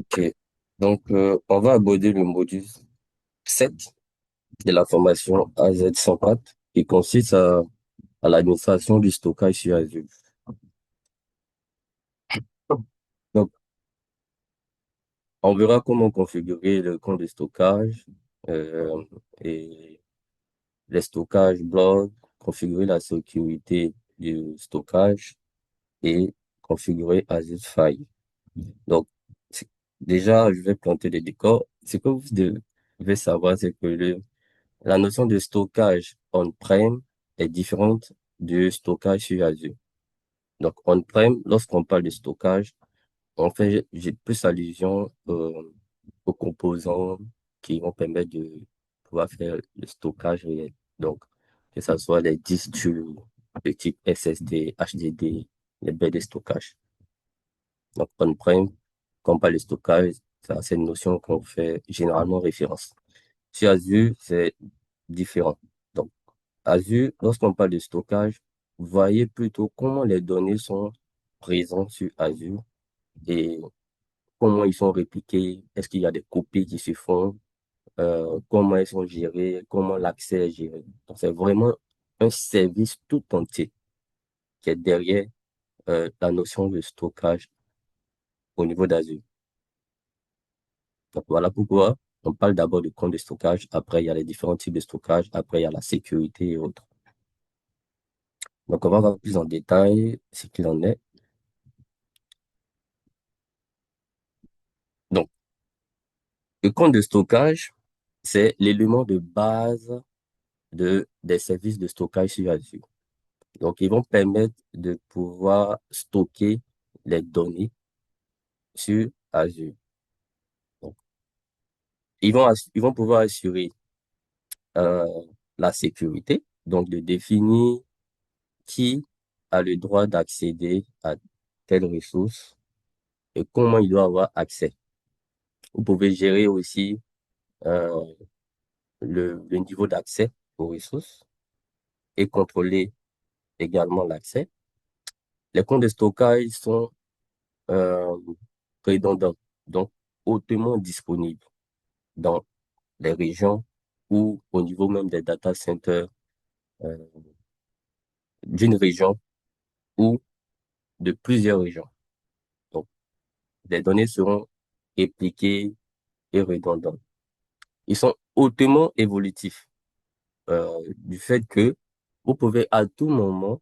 Ok. On va aborder le module 7 de la formation AZ104 qui consiste à l'administration du stockage sur Azure. Donc, on verra comment configurer le compte de stockage euh, et les stockages blocs, configurer la sécurité du stockage et configurer Azure File. Donc, c'est- déjà, je vais planter les décors. Ce que vous devez savoir, c'est que la notion de stockage on-prem est différente du stockage sur Azure. Donc, on-prem, lorsqu'on parle de stockage, on fait j'ai plus allusion aux composants qui vont permettre de pouvoir faire le stockage réel. Donc, que ce soit les disques durs de type SSD, HDD, les baies de stockage. Donc, on-prem, quand on parle de stockage, c'est une notion qu'on fait généralement référence. Sur Azure, c'est différent. Donc, Azure, lorsqu'on parle de stockage, voyez plutôt comment les données sont présentes sur Azure et comment ils sont répliqués, est-ce qu'il y a des copies qui se font, comment elles sont gérées, comment l'accès est géré. Donc, c'est vraiment un service tout entier qui est derrière la notion de stockage au niveau d'Azure. Donc, voilà pourquoi on parle d'abord de compte de stockage, après il y a les différents types de stockage, après il y a la sécurité et autres. Donc, on va voir plus en détail ce qu'il en est. Donc, le compte de stockage, c'est l'élément de base des services de stockage sur Azure. Donc, ils vont permettre de pouvoir stocker les données sur Azure. Donc, ils vont pouvoir assurer euh, la sécurité, donc de définir qui a le droit d'accéder à telle ressource et comment il doit avoir accès. Vous pouvez gérer aussi euh, le niveau d'accès aux ressources et contrôler également l'accès. Les comptes de stockage sont euh, redondants, donc hautement disponibles dans les régions ou au niveau même des data centers euh, d'une région ou de plusieurs régions. Donc, les données seront répliquées et redondantes. Ils sont hautement évolutifs du fait que vous pouvez à tout moment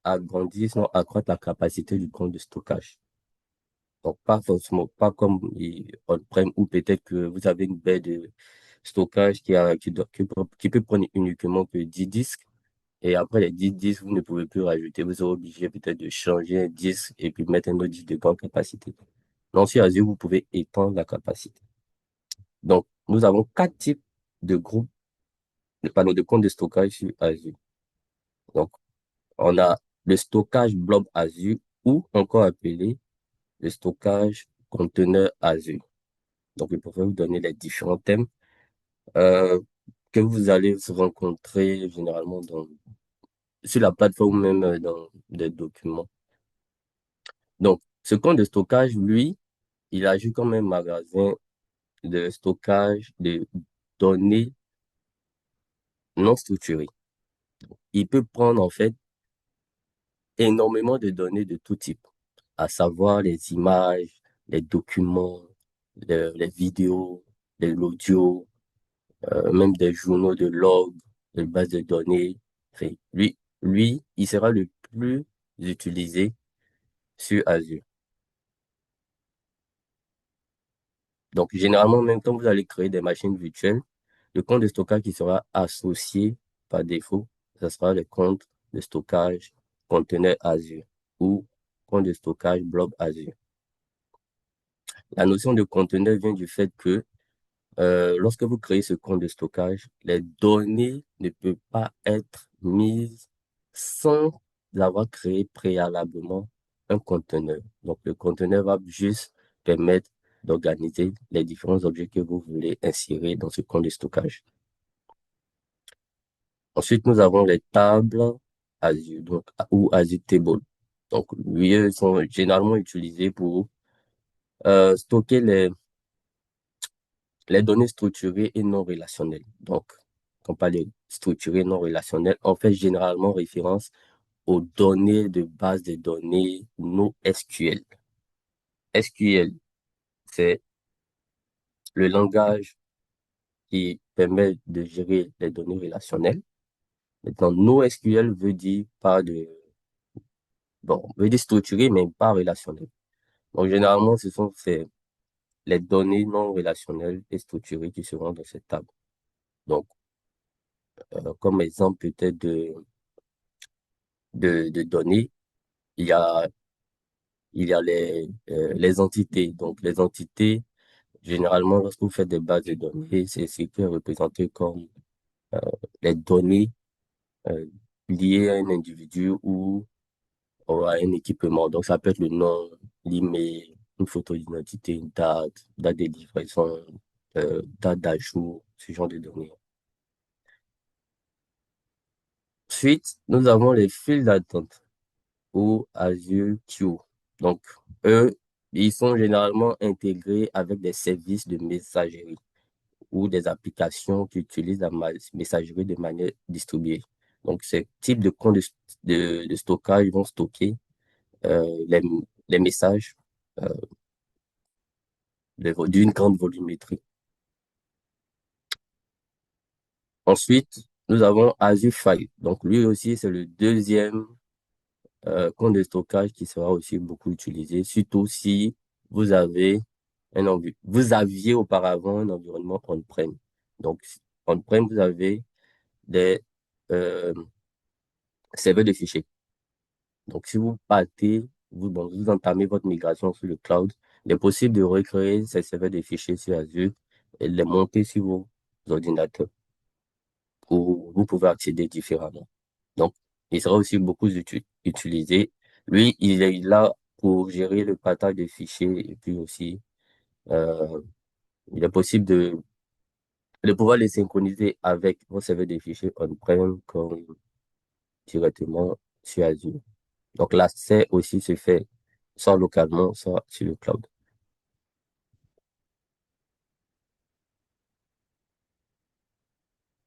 agrandir, sinon accroître la capacité du compte de stockage. Donc, pas forcément, pas comme on-prem ou peut-être que vous avez une baie de stockage qui peut prendre uniquement que 10 disques. Et après les 10 disques, vous ne pouvez plus rajouter. Vous serez obligé peut-être de changer un disque et puis mettre un autre disque de grande capacité. Donc, sur Azure, vous pouvez étendre la capacité. Donc, nous avons quatre types de groupes, pardon, de comptes de stockage sur Azure. Donc, on a le stockage blob Azure ou encore appelé le stockage conteneur Azure. Donc, je pourrais vous donner les différents thèmes euh, que vous allez rencontrer généralement sur la plateforme même dans des documents. Donc, ce compte de stockage, lui, il agit comme un magasin de stockage de données non structurées. Il peut prendre en fait énormément de données de tout type, à savoir les images, les documents, les vidéos, l'audio, même des journaux de log, de bases de données. Enfin, lui, il sera le plus utilisé sur Azure. Donc, généralement, même quand vous allez créer des machines virtuelles, le compte de stockage qui sera associé par défaut, ce sera le compte de stockage conteneur Azure ou compte de stockage blob Azure. La notion de conteneur vient du fait que lorsque vous créez ce compte de stockage, les données ne peuvent pas être mises sans avoir créé préalablement un conteneur. Donc, le conteneur va juste permettre d'organiser les différents objets que vous voulez insérer dans ce compte de stockage. Ensuite, nous avons les tables Azure, ou Azure Table. Donc, eux sont généralement utilisés pour stocker les données structurées et non relationnelles. Donc, quand on parle de structurées et non relationnelles, on fait généralement référence aux données de base de données NoSQL. SQL, c'est le langage qui permet de gérer les données relationnelles. Maintenant, NoSQL veut dire pas de, bon, veut dire structuré, mais pas relationnel. Donc, généralement, c'est les données non relationnelles et structurées qui seront dans cette table. Donc, comme exemple peut-être de données, il y a, il y a les entités. Donc, les entités, généralement, lorsque vous faites des bases de données, c'est ce qui est représenté comme euh, les données euh, liées à un individu ou à un équipement. Donc, ça peut être le nom, l'email, une photo d'identité, une date de livraison, date d'ajout, ce genre de données. Ensuite, nous avons les files d'attente ou Azure Queue. Donc, eux, ils sont généralement intégrés avec des services de messagerie ou des applications qui utilisent la messagerie de manière distribuée. Donc, ces types de comptes de stockage vont stocker les messages euh, d'une grande volumétrie. Ensuite, nous avons Azure File. Donc, lui aussi, c'est le deuxième compte de stockage qui sera aussi beaucoup utilisé, surtout si vous aviez auparavant un environnement on-prem. Donc, on-prem, vous avez des euh, serveurs de fichiers. Donc, si vous partez, vous entamez votre migration sur le cloud, il est possible de recréer ces serveurs de fichiers sur Azure et les monter sur vos ordinateurs où vous pouvez accéder différemment. Donc, il sera aussi beaucoup utilisé. Lui, il est là pour gérer le partage des fichiers et puis aussi, euh, il est possible de pouvoir les synchroniser avec vos serveurs de fichiers on-prem comme directement sur Azure. Donc, l'accès aussi se fait soit localement, soit sur le cloud.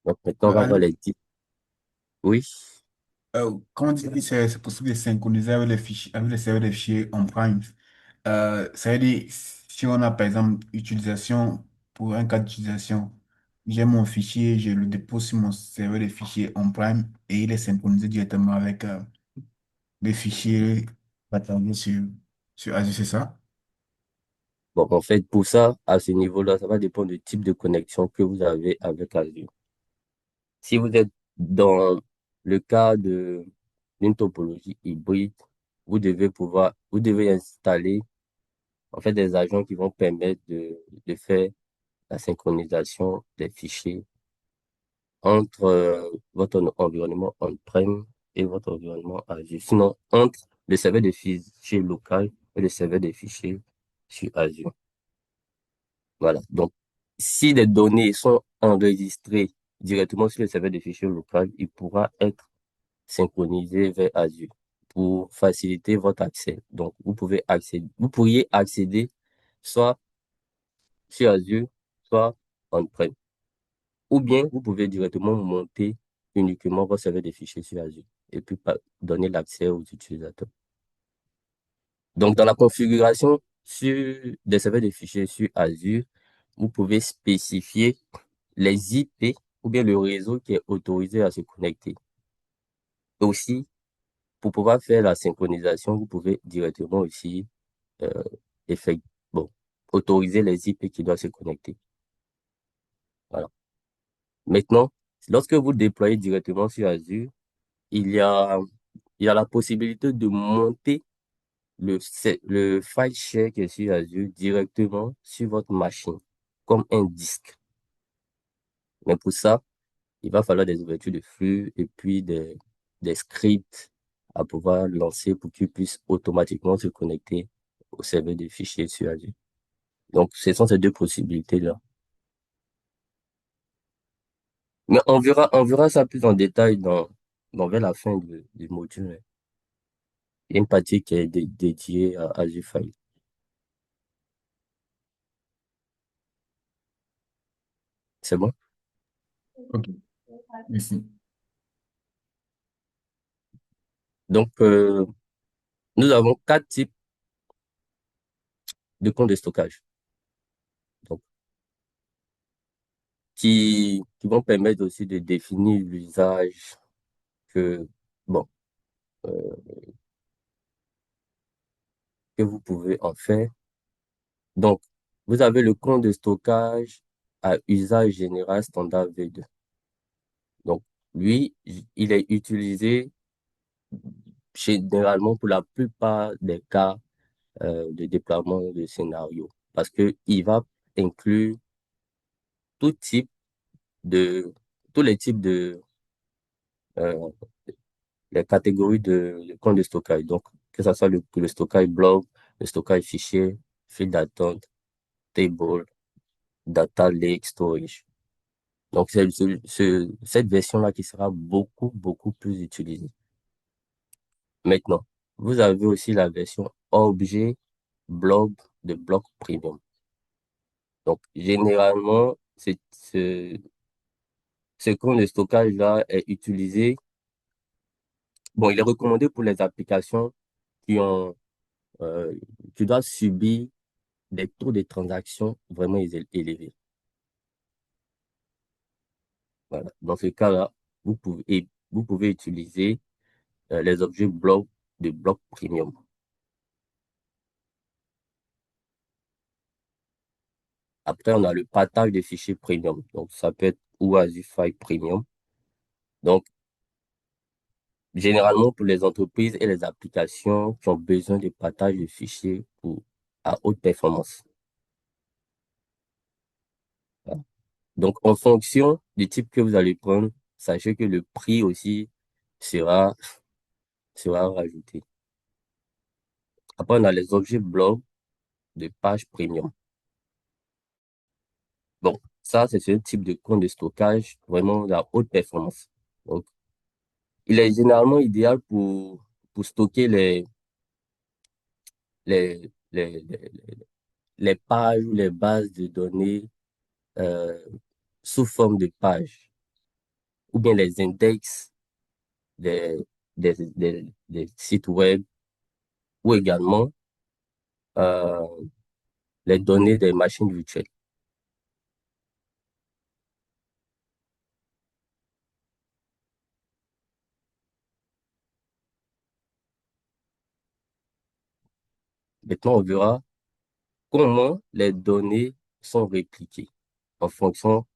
Donc, maintenant, on va voir Allô? les types. Oui. Comment tu dis c'est possible de synchroniser avec les fichiers, avec les serveurs de fichiers on-prime? Ça veut dire, si on a par exemple utilisation, pour un cas d'utilisation, j'ai mon fichier, je le dépose sur mon serveur de fichiers on-prime et il est synchronisé directement avec les fichiers partagés sur Azure, c'est ça? Bon, en fait, pour ça, à ce niveau-là, ça va dépendre du type de connexion que vous avez avec Azure. Si vous êtes dans le cas d'une topologie hybride, vous devez installer en fait des agents qui vont permettre de faire la synchronisation des fichiers entre votre environnement on-prem et votre environnement Azure. Sinon, entre le serveur de fichiers local et le serveur de fichiers sur Azure. Voilà. Donc, si les données sont enregistrées directement sur le serveur de fichiers local, il pourra être synchronisé vers Azure pour faciliter votre accès. Donc, vous pourriez accéder soit sur Azure, soit on-prem. Ou bien, vous pouvez directement monter uniquement votre serveur de fichiers sur Azure et puis donner l'accès aux utilisateurs. Donc, dans la configuration sur des serveurs de fichiers sur Azure, vous pouvez spécifier les IP ou bien le réseau qui est autorisé à se connecter. Aussi, pour pouvoir faire la synchronisation, vous pouvez directement aussi euh, effect- bon, autoriser les IP qui doivent se connecter. Voilà. Maintenant, lorsque vous déployez directement sur Azure, il y a, il y a la possibilité de monter le file share qui est sur Azure directement sur votre machine, comme un disque. Mais pour ça, il va falloir des ouvertures de flux et puis des scripts à pouvoir lancer pour qu'ils puissent automatiquement se connecter au serveur des fichiers sur Azure. Donc, ce sont ces deux possibilités-là. Mais on verra ça plus en détail vers la fin du module, hein. Il y a une partie qui est dédiée à Azure File. C'est bon? Ok, merci. Donc, nous avons quatre types de comptes de stockage. Donc, qui vont permettre aussi de définir l'usage que, bon, euh, que vous pouvez en faire. Donc, vous avez le compte de stockage à usage général standard V2. Donc, lui, il est utilisé généralement pour la plupart des cas de déploiement de scénario parce que il va inclure tout type de, tous les types de, euh, les catégories de comptes de stockage. Donc, que ce soit le stockage blob, le stockage fichier, file d'attente, table, data lake storage. Donc, c'est cette version-là qui sera beaucoup plus utilisée. Maintenant, vous avez aussi la version objet blob de bloc premium. Donc, généralement, ce compte de stockage-là est utilisé. Bon, il est recommandé pour les applications qui ont, euh, qui doivent subir des taux de transaction vraiment élevés. Voilà. Dans ce cas-là, vous pouvez utiliser les objets blocs de bloc premium. Après, on a le partage des fichiers premium. Donc, ça peut être OASI File Premium. Donc, généralement pour les entreprises et les applications qui ont besoin de partage de fichiers à haute performance. Voilà. Donc, en fonction du type que vous allez prendre, sachez que le prix aussi sera, sera rajouté. Après, on a les objets blocs de page premium. Bon, ça, c'est ce type de compte de stockage vraiment de la haute performance. Donc, il est généralement idéal pour stocker les, les, les, les pages ou les bases de données euh, sous forme de pages ou bien les index des, des sites web ou également euh, les données des machines virtuelles. Maintenant, on verra comment les données sont répliquées en fonction,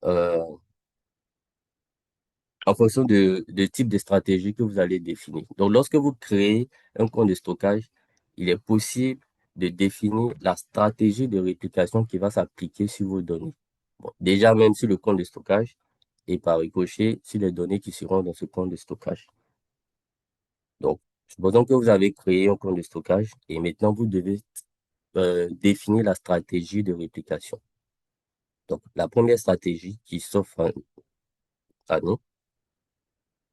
euh, en fonction de type de stratégie que vous allez définir. Donc, lorsque vous créez un compte de stockage, il est possible de définir la stratégie de réplication qui va s'appliquer sur vos données. Bon, déjà, même sur le compte de stockage et par ricochet sur les données qui seront dans ce compte de stockage. Donc, supposons que vous avez créé un compte de stockage et maintenant vous devez définir la stratégie de réplication. Donc, la première stratégie qui s'offre à nous,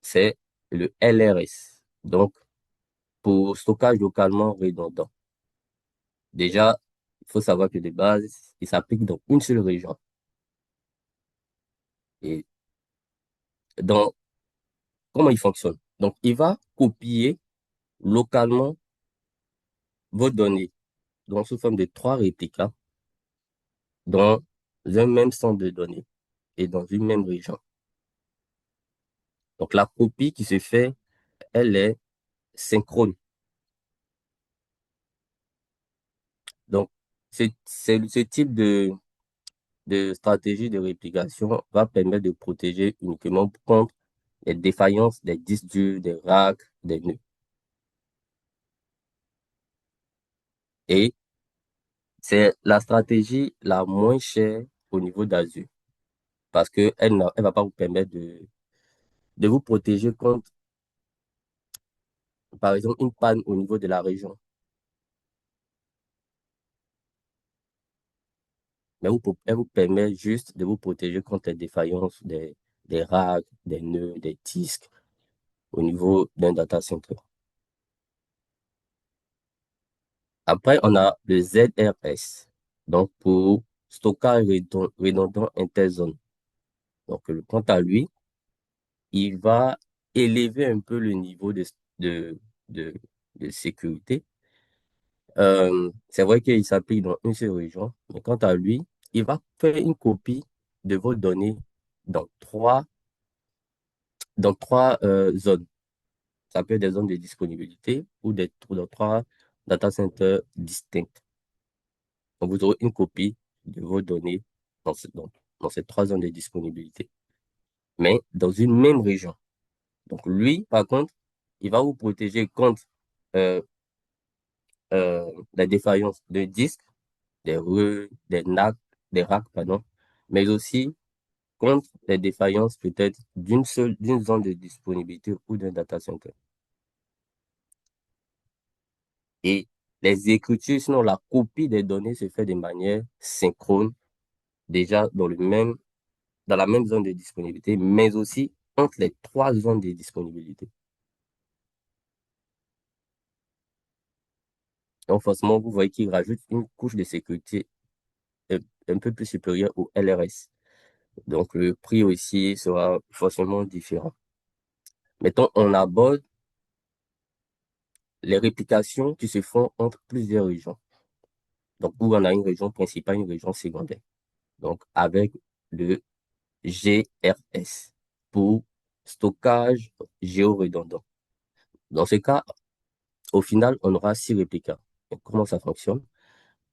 c'est le LRS. Donc, pour stockage localement redondant. Déjà, il faut savoir que de base, il s'applique dans une seule région. Et dans, comment il fonctionne? Donc, il va copier localement vos données, donc sous forme de trois réplicas dans un même centre de données et dans une même région. Donc, la copie qui se fait, elle est synchrone. Donc, ce type de stratégie de réplication va permettre de protéger uniquement contre les défaillances des disques durs, des racks, des nœuds. Et c'est la stratégie la moins chère au niveau d'Azure parce que elle va pas vous permettre de vous protéger contre, par exemple, une panne au niveau de la région. Mais elle vous permet juste de vous protéger contre les défaillances des racks, des nœuds, des disques au niveau d'un data center. Après, on a le ZRS, donc pour stockage redondant interzone. Donc, quant à lui, il va élever un peu le niveau de, de, de sécurité. C'est vrai qu'il s'applique dans une seule région, mais quant à lui, il va faire une copie de vos données dans trois zones. Ça peut être des zones de disponibilité ou dans trois data centers distincts. Donc, vous aurez une copie de vos données dans ces trois zones de disponibilité, mais dans une même région. Donc, lui, par contre, il va vous protéger contre euh, la défaillance de disques, des NAC, des racks, pardon, mais aussi contre les défaillances peut-être d'une zone de disponibilité ou d'un data center. Et les écritures, sinon la copie des données se fait de manière synchrone, déjà dans la même zone de disponibilité, mais aussi entre les trois zones de disponibilité. Donc, forcément, vous voyez qu'il rajoute une couche de sécurité un, un peu plus supérieure au LRS. Donc, le prix aussi sera forcément différent. Mettons, on aborde les réplications qui se font entre plusieurs régions. Donc, où on a une région principale, une région secondaire. Donc, avec le GRS pour stockage géoredondant. Dans ce cas, au final, on aura 6 réplicas. Et comment ça fonctionne?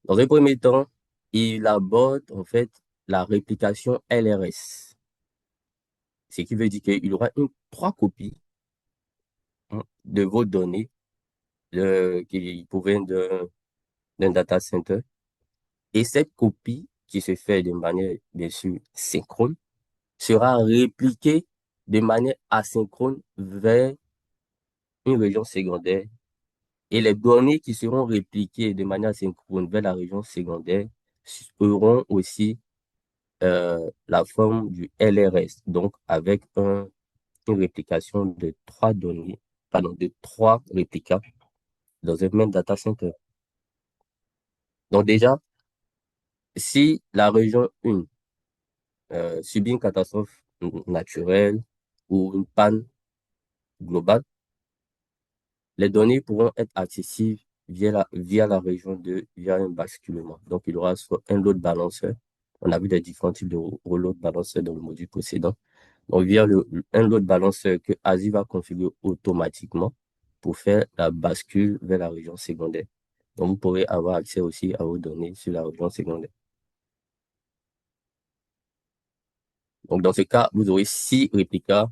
Dans un premier temps, il aborde en fait la réplication LRS, ce qui veut dire qu'il y aura trois copies, hein, de vos données qui proviennent d'un data center. Et cette copie, qui se fait de manière, bien sûr, synchrone, sera répliquée de manière asynchrone vers une région secondaire. Et les données qui seront répliquées de manière asynchrone vers la région secondaire auront aussi la forme du LRS, donc avec une réplication de trois données, pardon, de trois réplicas dans un même data center. Donc déjà, si la région 1 subit une catastrophe naturelle ou une panne globale, les données pourront être accessibles via la région 2 via un basculement. Donc, il y aura soit un load balancer. On a vu les différents types de load balancer dans le module précédent. Donc, un load balancer que ASI va configurer automatiquement pour faire la bascule vers la région secondaire. Donc, vous pourrez avoir accès aussi à vos données sur la région secondaire. Donc, dans ce cas, vous aurez 6 réplicas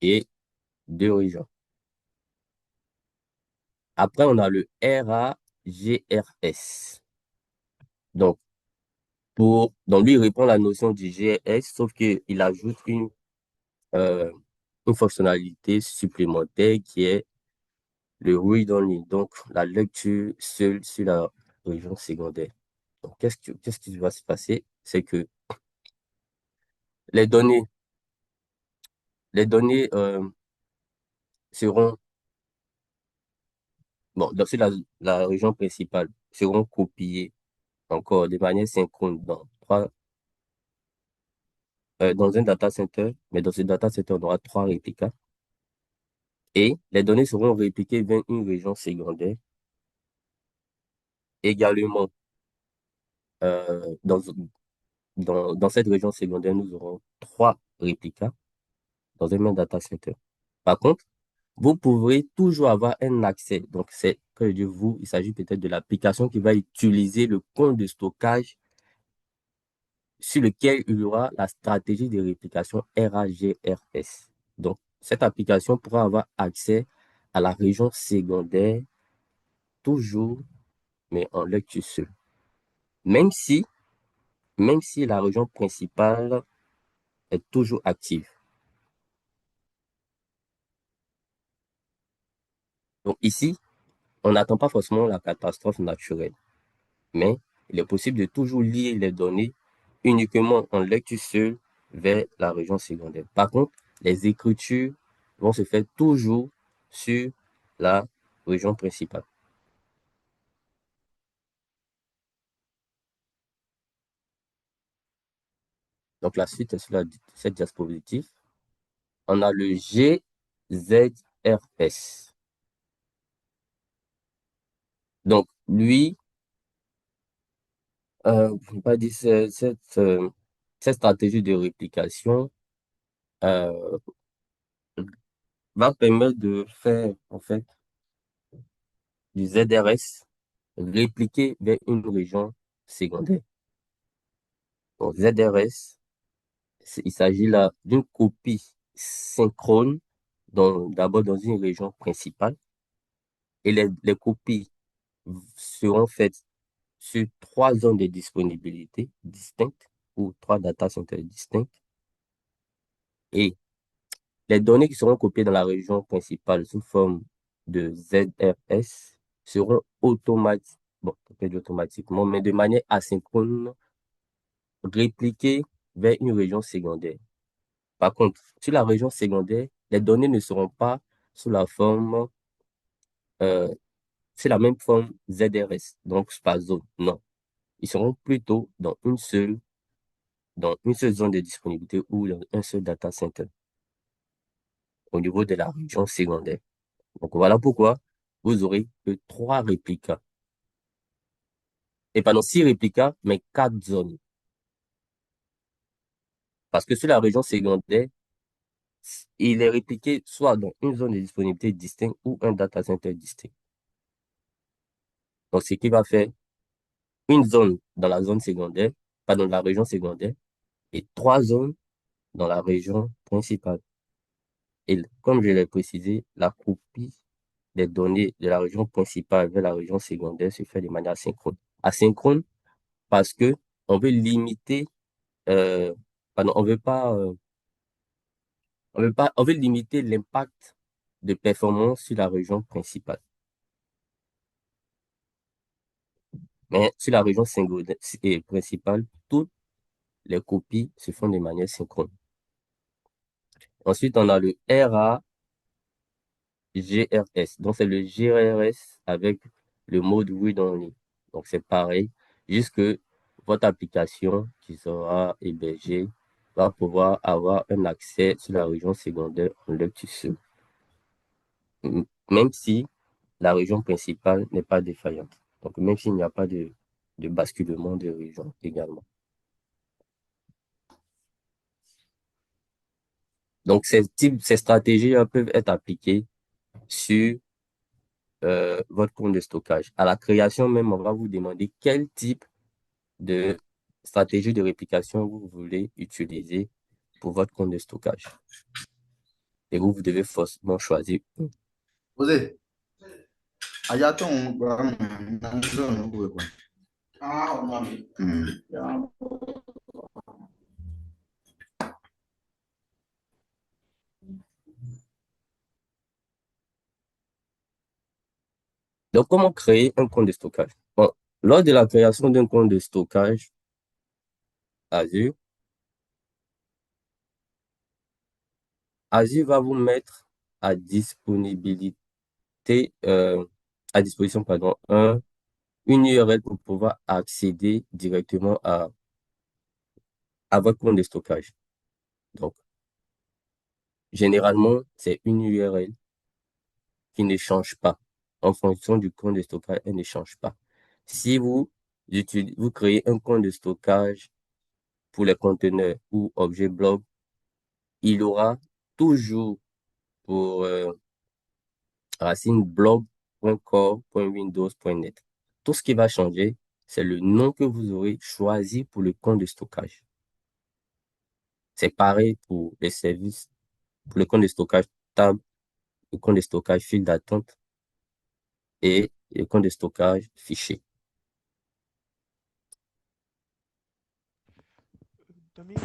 et 2 régions. Après, on a le RAGRS. Donc, donc lui, il reprend la notion du GRS, sauf qu'il ajoute euh, une fonctionnalité supplémentaire qui est le read-only, donc la lecture seule sur la région secondaire. Donc, qu'est-ce qui va se passer? C'est que les données, les données seront, bon, sur la région principale, seront copiées encore de manière synchrone dans un data center, mais dans ce data center, on aura 3 réplicas. Et les données seront répliquées vers une région secondaire. Également, dans cette région secondaire, nous aurons 3 réplicas dans un même data center. Par contre, vous pourrez toujours avoir un accès. Donc, que je dis vous, il s'agit peut-être de l'application qui va utiliser le compte de stockage sur lequel il y aura la stratégie de réplication RAGRS. Donc, cette application pourra avoir accès à la région secondaire toujours, mais en lecture seule. Même si, même si la région principale est toujours active. Donc ici, on n'attend pas forcément la catastrophe naturelle, mais il est possible de toujours lire les données uniquement en lecture seule vers la région secondaire. Par contre, les écritures vont se faire toujours sur la région principale. Donc la suite est sur cette diapositive. On a le GZRS. Donc lui, je vais pas dire cette stratégie de réplication euh, va permettre de faire en fait du ZRS répliqué vers une région secondaire. Donc ZRS, il s'agit là d'une copie synchrone d'abord dans une région principale et les copies seront faites sur trois zones de disponibilité distinctes ou trois data centers distincts et les données qui seront copiées dans la région principale sous forme de ZRS seront automatiquement, bon, peut-être automatiquement, mais de manière asynchrone répliquées vers une région secondaire. Par contre, sur la région secondaire, les données ne seront pas sous la forme, euh, c'est la même forme ZRS, donc par zone. Non. Ils seront plutôt dans une seule zone de disponibilité ou dans un seul data center au niveau de la région secondaire. Donc voilà pourquoi vous aurez que trois réplicas. Et pas non six réplicas, mais quatre zones. Parce que sur la région secondaire, il est répliqué soit dans une zone de disponibilité distincte ou un data center distinct. Donc, ce qui va faire une zone dans la zone secondaire, pas dans la région secondaire, et trois zones dans la région principale. Et comme je l'ai précisé, la copie des données de la région principale vers la région secondaire se fait de manière asynchrone. Asynchrone parce que on veut limiter, euh, pardon, on veut limiter l'impact de performance sur la région principale. Mais sur la région secondaire et principale, toutes les copies se font de manière synchrone. Ensuite, on a le RAGRS. Donc, c'est le GRS avec le mode read-only. Donc, c'est pareil. Juste que votre application qui sera hébergée va pouvoir avoir un accès sur la région secondaire en lecture seul. Même si la région principale n'est pas défaillante. Donc, même s'il n'y a pas de basculement de région également. Donc, ces stratégies peuvent être appliquées sur votre compte de stockage. À la création même, on va vous demander quel type de stratégie de réplication vous voulez utiliser pour votre compte de stockage. Et vous devez forcément choisir. José, allá ton na zone ko ko. Ah, mami. Donc, comment créer un compte de stockage? Bon, lors de la création d'un compte de stockage Azure, Azure va vous mettre à disponibilité, à disposition, pardon, une URL pour pouvoir accéder directement à votre compte de stockage. Donc, généralement, c'est une URL qui ne change pas. En fonction du compte de stockage, elle ne change pas. Si vous créez un compte de stockage pour les conteneurs ou objets blob, il aura toujours pour racine blog.core.windows.net. Tout ce qui va changer, c'est le nom que vous aurez choisi pour le compte de stockage. C'est pareil pour les services, pour le compte de stockage table, le compte de stockage file d'attente et le compte de stockage fichier. Dominique,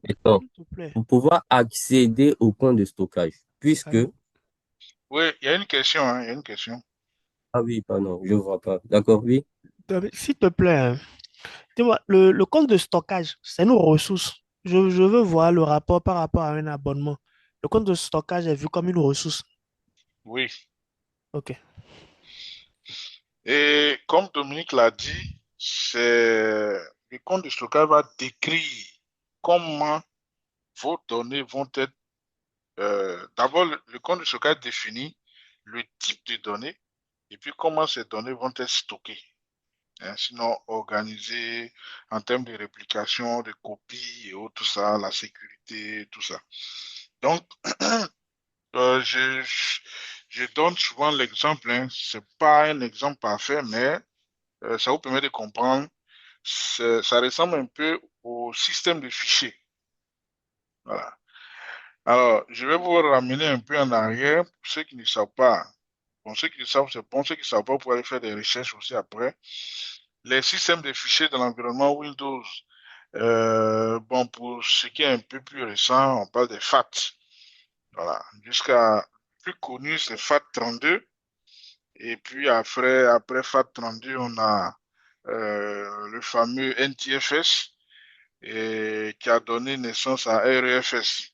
Maintenant, s'il te plaît. pour pouvoir accéder au compte de stockage, puisque, Allô? Oui, il y a une question, hein, il y a une question. ah oui, pardon, je vois pas. D'accord, oui. S'il te plaît, hein, dis-moi, le compte de stockage, c'est nos ressources. Je veux voir le rapport par rapport à un abonnement. Le compte de stockage est vu comme une ressource. Oui. OK. Et comme Dominique l'a dit, c'est le compte de stockage va décrire comment vos données vont être. D'abord, le compte de stockage définit le type de données et puis comment ces données vont être stockées. Hein, sinon, organisées en termes de réplication, de copies et autres, tout ça, la sécurité, tout ça. Donc, euh, je, je je donne souvent l'exemple, hein, c'est pas un exemple parfait, mais ça vous permet de comprendre. Ça ressemble un peu au système de fichiers. Voilà. Alors, je vais vous ramener un peu en arrière pour ceux qui ne savent pas. Pour ceux qui le savent, c'est bon. Ceux qui ne savent pas, pour aller faire des recherches aussi après. Les systèmes de fichiers dans l'environnement Windows. Bon, pour ce qui est un peu plus récent, on parle des FAT. Voilà. Jusqu'à plus connu, c'est FAT32. Et puis après FAT32, on a le fameux NTFS et qui a donné naissance à REFS.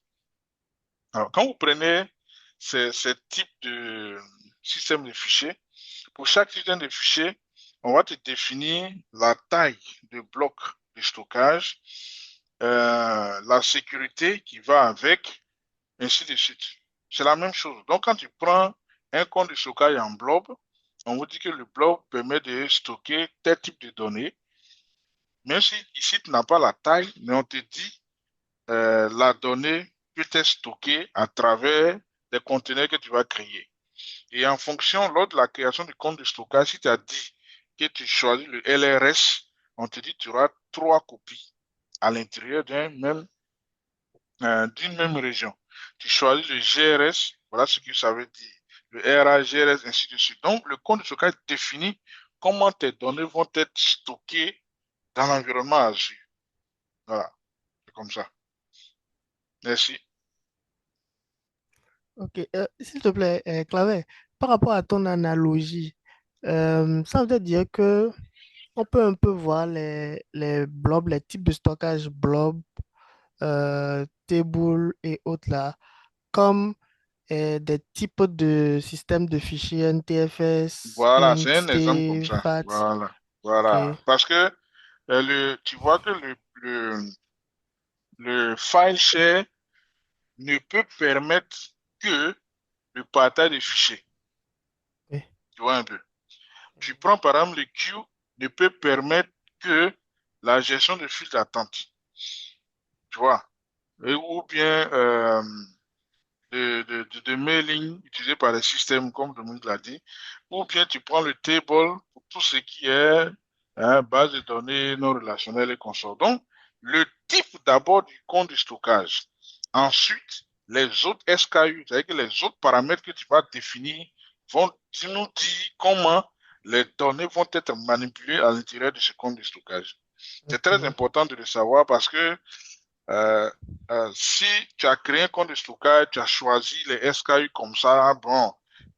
Alors, quand vous prenez ces types de systèmes de fichiers, pour chaque système de fichiers, on va te définir la taille de bloc de stockage, la sécurité qui va avec, ainsi de suite. C'est la même chose. Donc, quand tu prends un compte de stockage en blob, on vous dit que le blob permet de stocker tel type de données. Même si ici, tu n'as pas la taille, mais on te dit la donnée peut être stockée à travers des conteneurs que tu vas créer. Et en fonction, lors de la création du compte de stockage, si tu as dit que tu choisis le LRS, on te dit que tu auras trois copies à l'intérieur d'une même région. Tu choisis le GRS, voilà ce que ça veut dire. Le RA, GRS, ainsi de suite. Donc, le compte de stockage définit comment tes données vont être stockées dans l'environnement Azure. Voilà, c'est comme ça. Merci. Ok, s'il te plaît, Clavet, par rapport à ton analogie, ça veut dire que on peut un peu voir les blobs, les types de stockage blob, table et autres là, comme des types de systèmes de fichiers NTFS, Voilà, c'est un exemple comme UNIX, ça. FAT. Voilà, Ok, voilà. Parce que tu vois que le file share ne peut permettre que le partage des fichiers. ok, Tu vois un peu. Tu prends par exemple le queue ne peut permettre que la gestion de files d'attente. Tu vois. Ou bien de mailing utilisé par les systèmes, comme Dominique l'a dit. Ou bien tu prends le table pour tout ce qui est base de données non relationnelles et consorts. Donc, le type d'abord du compte de stockage. Ensuite, les autres SKU, c'est-à-dire que les autres paramètres que tu vas définir vont nous dire comment les données vont être manipulées à l'intérieur de ce compte de stockage. C'est très ok, important de le savoir parce que euh, si tu as créé un compte de stockage, tu as choisi les SKU comme ça, bon,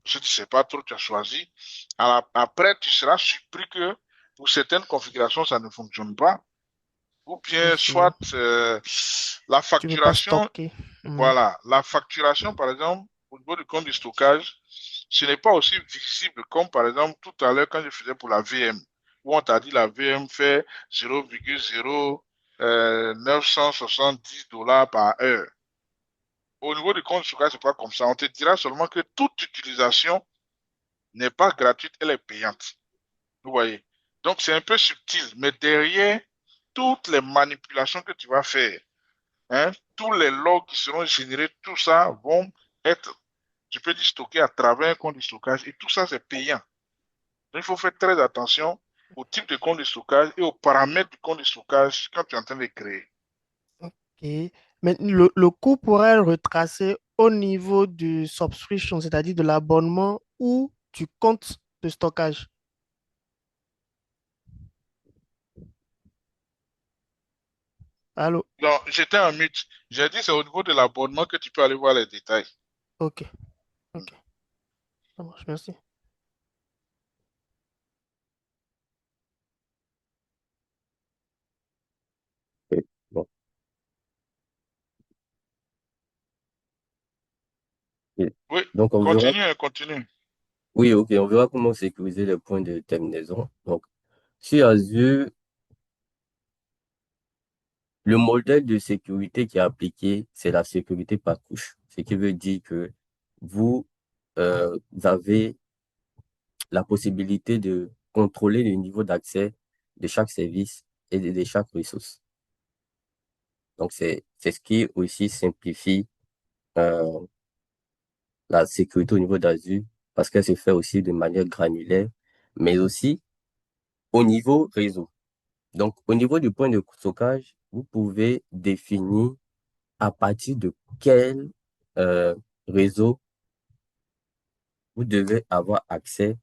si tu ne sais pas trop, tu as choisi. Alors, après, tu seras surpris que pour certaines configurations, ça ne fonctionne pas. Ou bien, effectivement. soit la Tu veux pas facturation, stocker. Hmm, voilà, la facturation, par exemple, au niveau du compte de stockage, ce n'est pas aussi visible comme, par exemple, tout à l'heure quand je faisais pour la VM, où on t'a dit la VM fait 0,0970 $ par heure. Au niveau du compte de stockage, c'est pas comme ça. On te dira seulement que toute utilisation n'est pas gratuite, elle est payante. Vous voyez? Donc, c'est un peu subtil, mais derrière toutes les manipulations que tu vas faire, hein, tous les logs qui seront générés, tout ça vont être, je peux dire, stockés à travers un compte de stockage et tout ça, c'est payant. Donc, il faut faire très attention au type de compte de stockage et aux paramètres du compte de stockage quand tu es en train de créer. ok. Mais le coût pourrait être retracé au niveau du subscription, c'est-à-dire de l'abonnement ou du compte de stockage. Allô? Donc, j'étais en mute. J'ai dit c'est au niveau de l'abonnement que tu peux aller voir les détails. Ok, ok. Ça marche, merci. Et bon. Et Oui, donc, on verra, continue, hein, continue. oui, ok, on verra comment sécuriser les points de terminaison. Donc, sur Azure, le modèle de sécurité qui est appliqué, c'est la sécurité par couche. Ce qui veut dire que vous avez la possibilité de contrôler le niveau d'accès de chaque service et de chaque ressource. Donc, c'est ce qui aussi simplifie euh, la sécurité au niveau d'Azure parce qu'elle se fait aussi de manière granulaire, mais aussi au niveau réseau. Donc, au niveau du point de stockage, vous pouvez définir à partir de quel euh, réseau vous devez avoir accès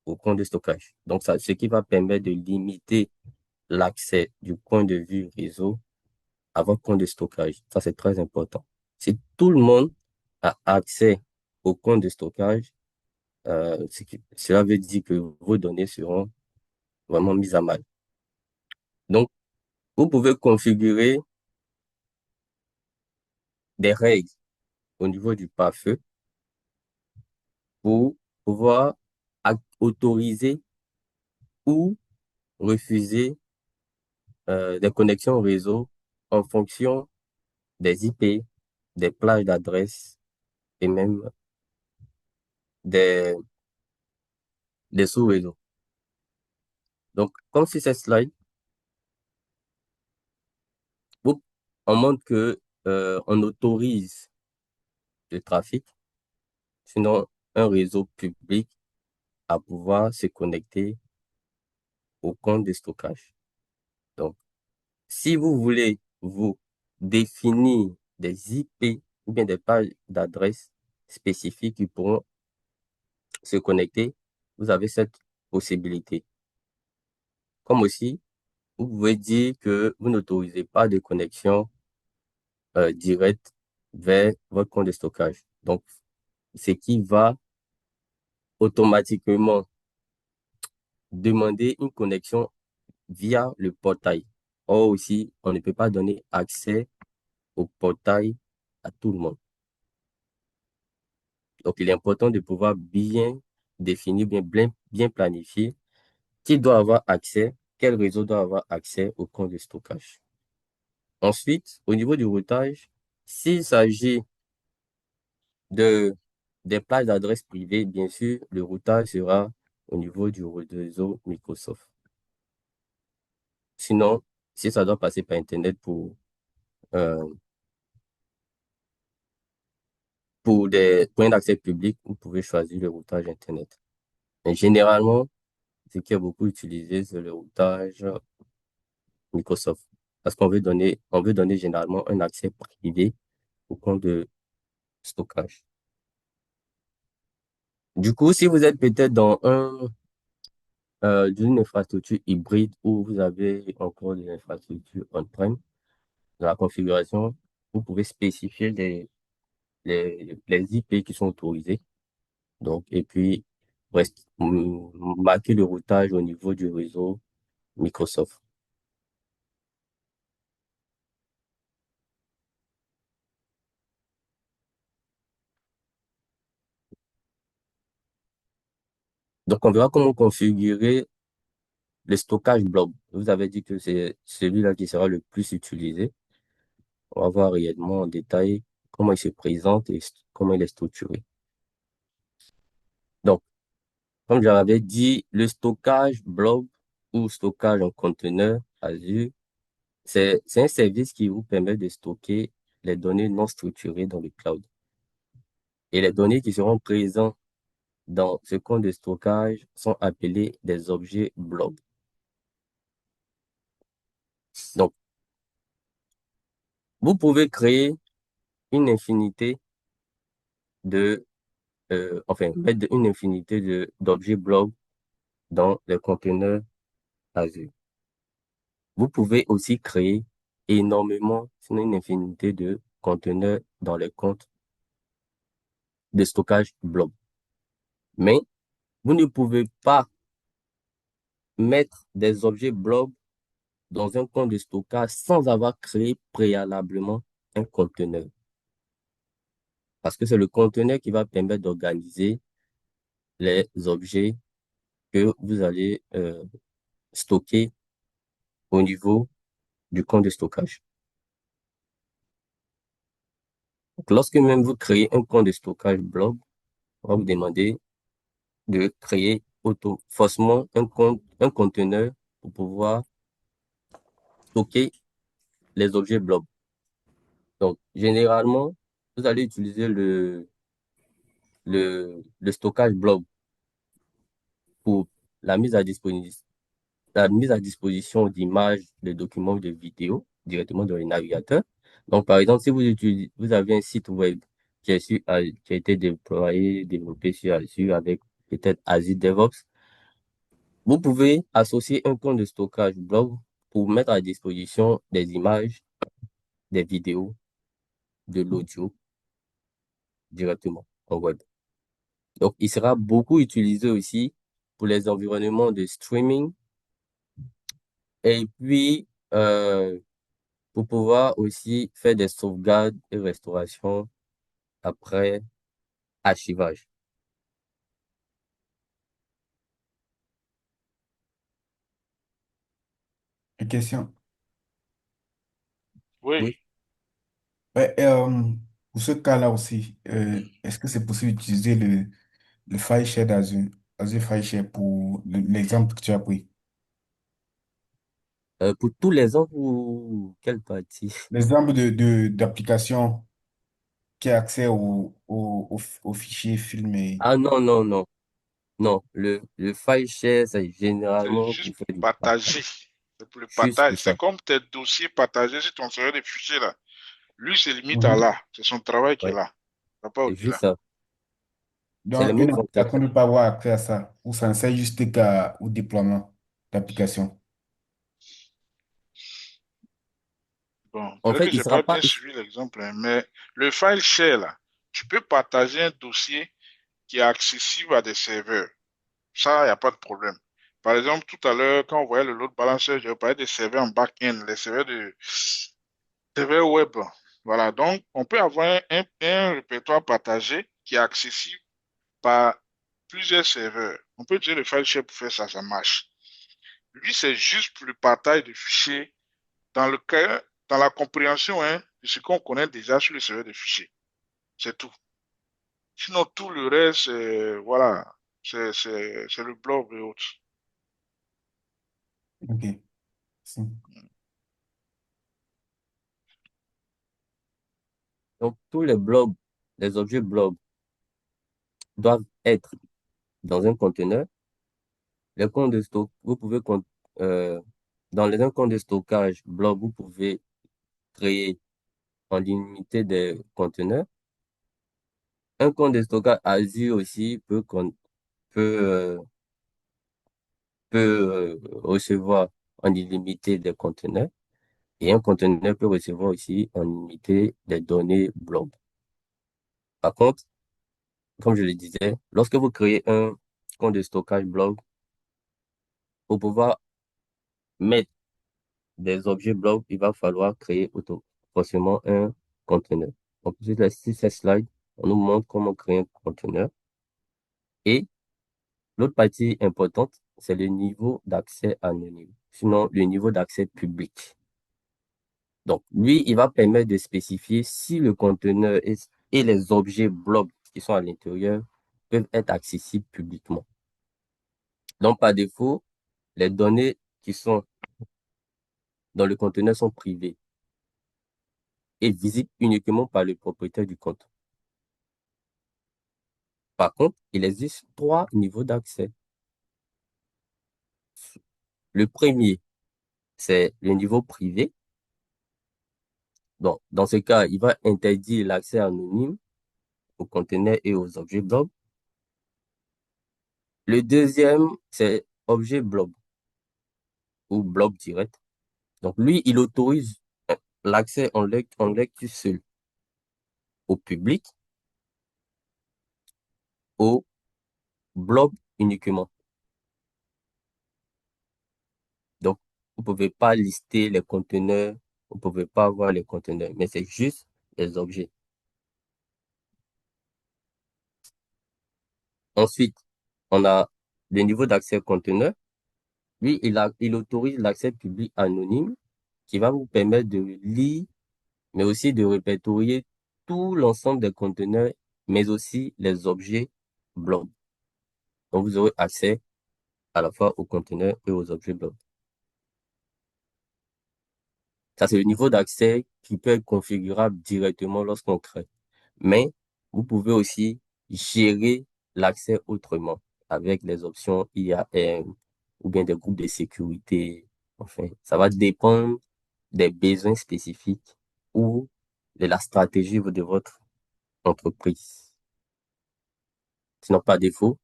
au point de stockage. Donc, ça, ce qui va permettre de limiter l'accès du point de vue réseau à votre point de stockage. Ça, c'est très important. Si tout le monde a accès au compte de stockage, cela veut dire que vos données seront vraiment mises à mal. Donc, vous pouvez configurer des règles au niveau du pare-feu pour pouvoir autoriser ou refuser des connexions au réseau en fonction des IP, des plages d'adresse et même des, des sous-réseaux. Donc, comme sur cette slide, on montre que on autorise le trafic, sinon un réseau public à pouvoir se connecter au compte de stockage. Donc, si vous voulez vous définir des IP ou bien des pages d'adresse spécifiques qui pourront se connecter, vous avez cette possibilité. Comme aussi, vous pouvez dire que vous n'autorisez pas de connexion directe vers votre compte de stockage. Donc, ce qui va automatiquement demander une connexion via le portail. Or aussi, on ne peut pas donner accès au portail à tout le monde. Donc, il est important de pouvoir bien définir, bien planifier qui doit avoir accès, quel réseau doit avoir accès au compte de stockage. Ensuite, au niveau du routage, s'il s'agit de des plages d'adresse privées, bien sûr, le routage sera au niveau du réseau Microsoft. Sinon, si ça doit passer par Internet euh, pour des points d'accès public, vous pouvez choisir le routage Internet. Mais généralement, ce qui est beaucoup utilisé, c'est le routage Microsoft. Parce on veut donner généralement un accès privé au compte de stockage. Du coup, si vous êtes peut-être d'une infrastructure hybride où vous avez encore des infrastructures on-prem, dans la configuration, vous pouvez spécifier les IP qui sont autorisés. Donc, et puis, marquer le routage au niveau du réseau Microsoft. Donc, on verra comment configurer le stockage blob. Vous avez dit que c'est celui-là qui sera le plus utilisé. On va voir réellement en détail comment il se présente et comment il est structuré. Donc, comme j'avais dit, le stockage blob ou stockage en conteneur Azure, c'est un service qui vous permet de stocker les données non structurées dans le cloud. Et les données qui seront présentes dans ce compte de stockage sont appelées des objets blob. Donc, vous pouvez créer une infinité de, mettre une infinité d'objets blob dans les conteneurs Azure. Vous pouvez aussi créer énormément, sinon une infinité de conteneurs dans les comptes de stockage blob. Mais vous ne pouvez pas mettre des objets blob dans un compte de stockage sans avoir créé préalablement un conteneur. Parce que c'est le conteneur qui va permettre d'organiser les objets que vous allez stocker au niveau du compte de stockage. Donc, lorsque même vous créez un compte de stockage blob, on va vous demander de créer forcément un conteneur pour pouvoir stocker les objets blob. Donc, généralement, vous allez utiliser le stockage blob pour la mise à disposition, d'images, de documents, de vidéos directement dans les navigateurs. Donc, par exemple, si vous avez un site web qui a été développé sur Azure avec peut-être Azure DevOps, vous pouvez associer un compte de stockage blob pour mettre à disposition des images, des vidéos, de l'audio directement en web. Donc, il sera beaucoup utilisé aussi pour les environnements de streaming et puis pour pouvoir aussi faire des sauvegardes et restaurations après archivage. Une question. Oui, Oui, Ouais, pour ce cas-là aussi, est-ce que c'est possible d'utiliser le file share d'Azure, Azure File Share pour l'exemple que tu as pris? pour tous les ans ou quelle partie? L'exemple d'application qui a accès au fichier filmé. Ah non, non, non, non. Le file share, c'est c'est généralement juste pour pour faire du partager. partage. C'est pour le Juste partage. pour C'est ça. comme tes dossiers partagés sur ton serveur de fichiers là. Lui, c'est limite à Mhm. là. C'est son travail qui est Ouais, là. Ça va pas c'est au-delà. juste ça. C'est le Donc, une même concept. application ne peut pas avoir accès à ça, ou ça ne sert juste au déploiement d'application. Bon, En peut-être fait, que il j'ai sera pas pas. bien suivi l'exemple, hein, mais le file share là, tu peux partager un dossier qui est accessible à des serveurs. Ça, il n'y a pas de problème. Par exemple, tout à l'heure, quand on voyait le load balancer, je parlais des serveurs en back-end, les serveurs web. Voilà, donc on peut avoir un répertoire partagé qui est accessible par plusieurs serveurs. On peut utiliser le file share pour faire ça, ça marche. Lui, c'est juste pour le partage de fichiers dans le cas, dans la compréhension hein, de ce qu'on connaît déjà sur le serveur de fichiers. C'est tout. Sinon, tout le reste, voilà, c'est le blob et autres. OK. Si. Donc, tous les blobs, les objets blobs doivent être dans un conteneur. Les comptes de stock, euh, un compte de stockage blob, vous pouvez créer en illimité des conteneurs. Un compte de stockage Azure aussi peut, euh, recevoir en illimité des conteneurs. Et un conteneur peut recevoir aussi en illimité des données blob. Par contre, comme je le disais, lorsque vous créez un compte de stockage blob, pour pouvoir mettre des objets blob, il va falloir créer forcément un conteneur. Donc, sur cette slide, on nous montre comment créer un conteneur. Et l'autre partie importante, c'est le niveau d'accès anonyme, sinon le niveau d'accès public. Donc, lui, il va permettre de spécifier si le conteneur et les objets blob qui sont à l'intérieur peuvent être accessibles publiquement. Donc, par défaut, les données qui sont dans le conteneur sont privées et visibles uniquement par le propriétaire du compte. Par contre, il existe trois niveaux d'accès. Le premier, c'est le niveau privé. Donc, dans ce cas, il va interdire l'accès anonyme aux conteneurs et aux objets blob. Le deuxième, c'est objet blob ou blob direct. Donc, lui, il autorise l'accès en lecture seule au public, au blob uniquement. Donc, vous pouvez pas lister les conteneurs, vous pouvez pas voir les conteneurs, mais c'est juste les objets. Ensuite, on a le niveau d'accès conteneur. Lui, il autorise l'accès public anonyme qui va vous permettre de lire, mais aussi de répertorier tout l'ensemble des conteneurs, mais aussi les objets blocs. Donc, vous aurez accès à la fois aux conteneurs et aux objets blocs. Ça, c'est le niveau d'accès qui peut être configurable directement lorsqu'on crée. Mais vous pouvez aussi gérer l'accès autrement avec les options IAM ou bien des groupes de sécurité. Enfin, ça va dépendre des besoins spécifiques ou de la stratégie de votre entreprise. Sinon, par défaut,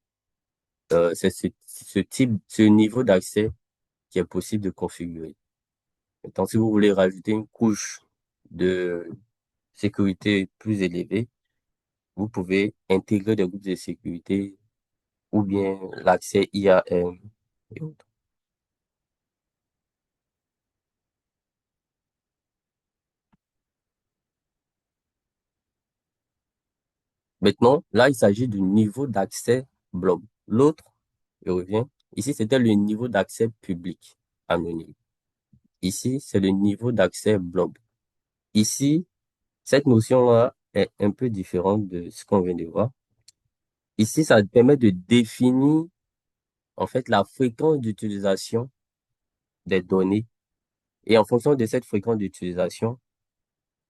c'est ce niveau d'accès qui est possible de configurer. Maintenant, si vous voulez rajouter une couche de sécurité plus élevée, vous pouvez intégrer des groupes de sécurité ou bien l'accès IAM et autres. Maintenant, là, il s'agit du niveau d'accès blob. L'autre, je reviens, ici, c'était le niveau d'accès public anonyme. Ici, c'est le niveau d'accès blob. Ici, cette notion-là est un peu différente de ce qu'on vient de voir. Ici, ça permet de définir, en fait, la fréquence d'utilisation des données. Et en fonction de cette fréquence d'utilisation,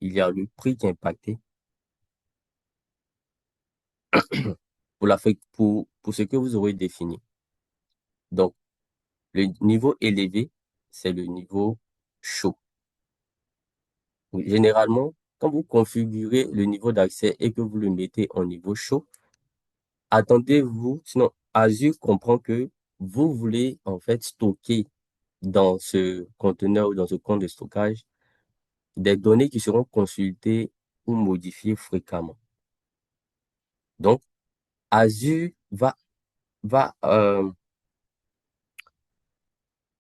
il y a le prix qui est impacté pour ce que vous aurez défini. Donc, le niveau élevé, c'est le niveau chaud. Généralement, quand vous configurez le niveau d'accès et que vous le mettez au niveau chaud, attendez-vous, sinon Azure comprend que vous voulez en fait stocker dans ce conteneur ou dans ce compte de stockage des données qui seront consultées ou modifiées fréquemment. Donc, Azure va, euh,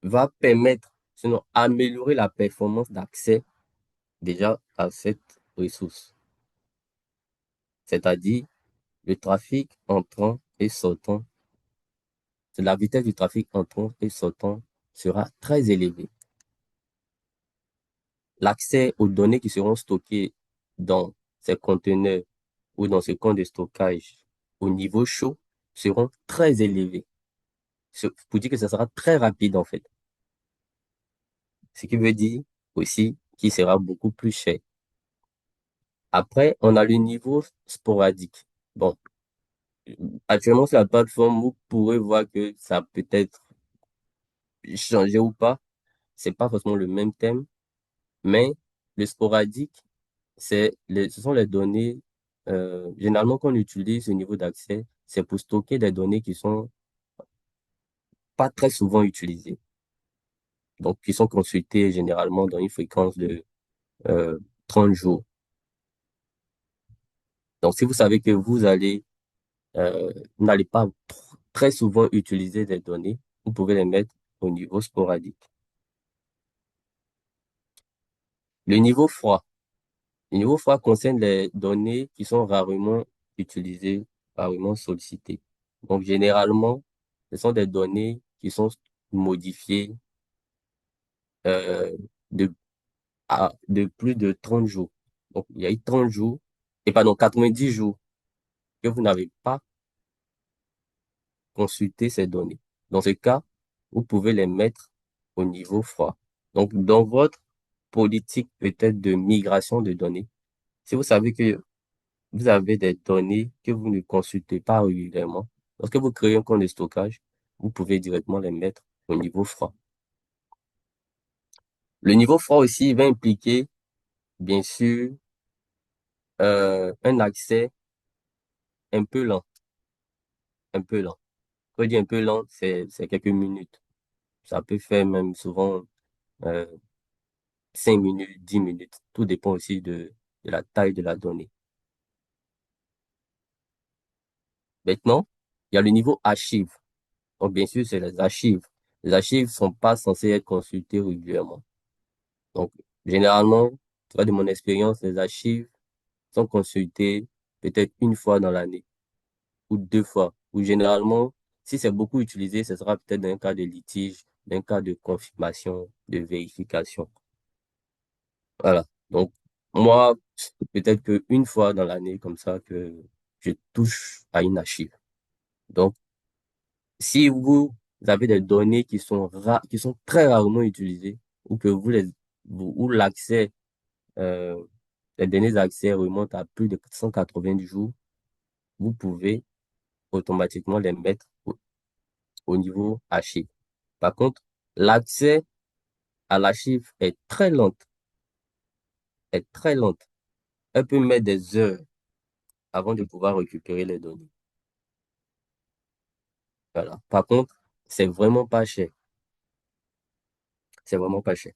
va permettre, sinon améliorer la performance d'accès déjà à cette ressource. C'est-à-dire le trafic entrant et sortant, la vitesse du trafic entrant et sortant sera très élevée. L'accès aux données qui seront stockées dans ces conteneurs ou dans ce compte de stockage au niveau chaud seront très élevés. Pour dire que ça sera très rapide en fait. Ce qui veut dire aussi qu'il sera beaucoup plus cher. Après, on a le niveau sporadique. Bon, actuellement sur la plateforme, vous pourrez voir que ça peut être changé ou pas. C'est pas forcément le même thème, mais le sporadique, ce sont les données, généralement qu'on utilise au niveau d'accès, c'est pour stocker des données qui sont pas très souvent utilisées. Donc, qui sont consultées généralement dans une fréquence de 30 jours. Donc, si vous savez que vous n'allez pas très souvent utiliser des données, vous pouvez les mettre au niveau sporadique. Le niveau froid. Le niveau froid concerne les données qui sont rarement utilisées, rarement sollicitées. Donc, généralement, ce sont des données qui sont modifiées euh, de, de plus de 30 jours. Donc, il y a eu 30 jours, et pardon, 90 jours que vous n'avez pas consulté ces données. Dans ce cas, vous pouvez les mettre au niveau froid. Donc, dans votre politique peut-être de migration de données, si vous savez que vous avez des données que vous ne consultez pas régulièrement, lorsque vous créez un compte de stockage, vous pouvez directement les mettre au niveau froid. Le niveau froid aussi va impliquer, bien sûr, un accès un peu lent, un peu lent. Quand je dis un peu lent, c'est quelques minutes. Ça peut faire même souvent euh, 5 minutes, 10 minutes. Tout dépend aussi de la taille de la donnée. Maintenant, il y a le niveau archive. Donc, bien sûr, c'est les archives. Les archives sont pas censées être consultées régulièrement. Donc, généralement, tu vois, de mon expérience, les archives sont consultées peut-être une fois dans l'année ou deux fois. Ou généralement, si c'est beaucoup utilisé, ce sera peut-être dans un cas de litige, dans un cas de confirmation, de vérification. Voilà. Donc, Moi, peut-être qu'une fois dans l'année, comme ça, que je touche à une archive. Donc, si vous avez des données qui sont qui sont très rarement utilisées, ou que ou l'accès, euh, les données d'accès remontent à plus de 190 jours, vous pouvez automatiquement les mettre au niveau archive. Par contre, l'accès à l'archive est très lente. Elle peut mettre des heures avant de pouvoir récupérer les données. Voilà. Par contre, c'est vraiment pas cher. C'est vraiment pas cher.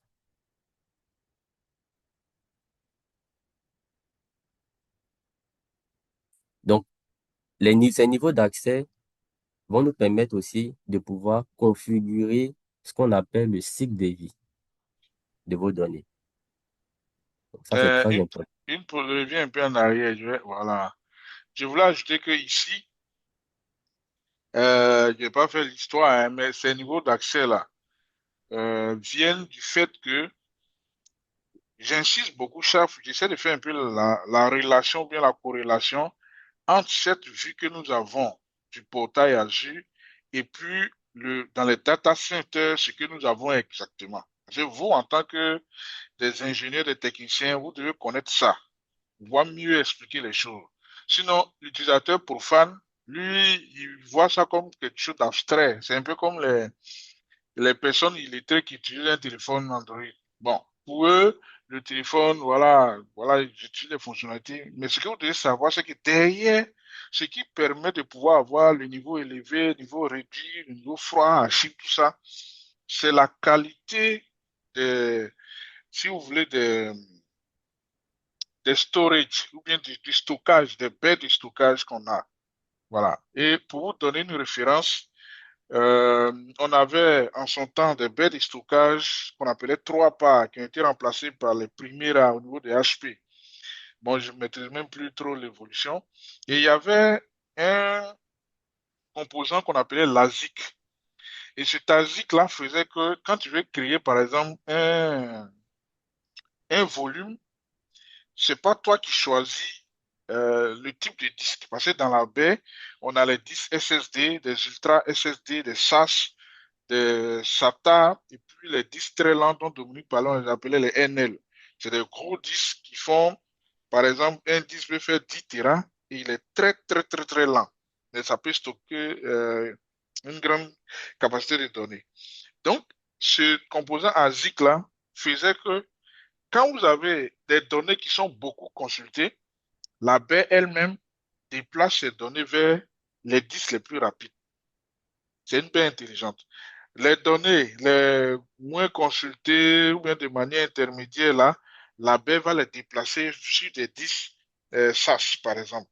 Donc, ces niveaux d'accès vont nous permettre aussi de pouvoir configurer ce qu'on appelle le cycle de vie de vos données. Donc, ça, c'est Euh, très une, important. pour revenir un peu en arrière, voilà. Je voulais ajouter que ici, je vais pas faire l'histoire, hein, mais ces niveaux d'accès là viennent du fait que j'insiste beaucoup chaque fois, j'essaie de faire un peu la relation, bien la corrélation entre cette vue que nous avons du portail Azure et puis dans les data centers, ce que nous avons exactement. Parce que vous, en tant que des ingénieurs, des techniciens, vous devez connaître ça, pouvoir mieux expliquer les choses. Sinon, l'utilisateur profane, lui, il voit ça comme quelque chose d'abstrait. C'est un peu comme les personnes illettrées qui utilisent un téléphone Android. Bon, pour eux, le téléphone, voilà, j'utilise les fonctionnalités. Mais ce que vous devez savoir, c'est que derrière, ce qui permet de pouvoir avoir le niveau élevé, le niveau réduit, le niveau froid, archive, tout ça, c'est la qualité des, si vous voulez, des storage ou bien du stockage, des baies de stockage qu'on a. Voilà. Et pour vous donner une référence, on avait en son temps des baies de stockage qu'on appelait 3 pas qui ont été remplacées par les Primera au niveau des HP. Bon, je ne maîtrise même plus trop l'évolution. Et il y avait un composant qu'on appelait l'ASIC. Et cet ASIC-là faisait que quand tu veux créer, par exemple, un volume, c'est pas toi qui choisis le type de disque. Parce que dans la baie, on a les disques SSD, des Ultra SSD, des SAS, des SATA, et puis les disques très lents dont Dominique parlait, on les appelait les NL. C'est des gros disques qui font, par exemple, un disque peut faire 10 Tera et il est très, très, très, très lent. Mais ça peut stocker une grande capacité de données. Donc, ce composant ASIC-là faisait que quand vous avez des données qui sont beaucoup consultées, la baie elle-même déplace ces données vers les disques les plus rapides. C'est une baie intelligente. Les données les moins consultées ou bien de manière intermédiaire, là, la baie va les déplacer sur des disques SAS, par exemple.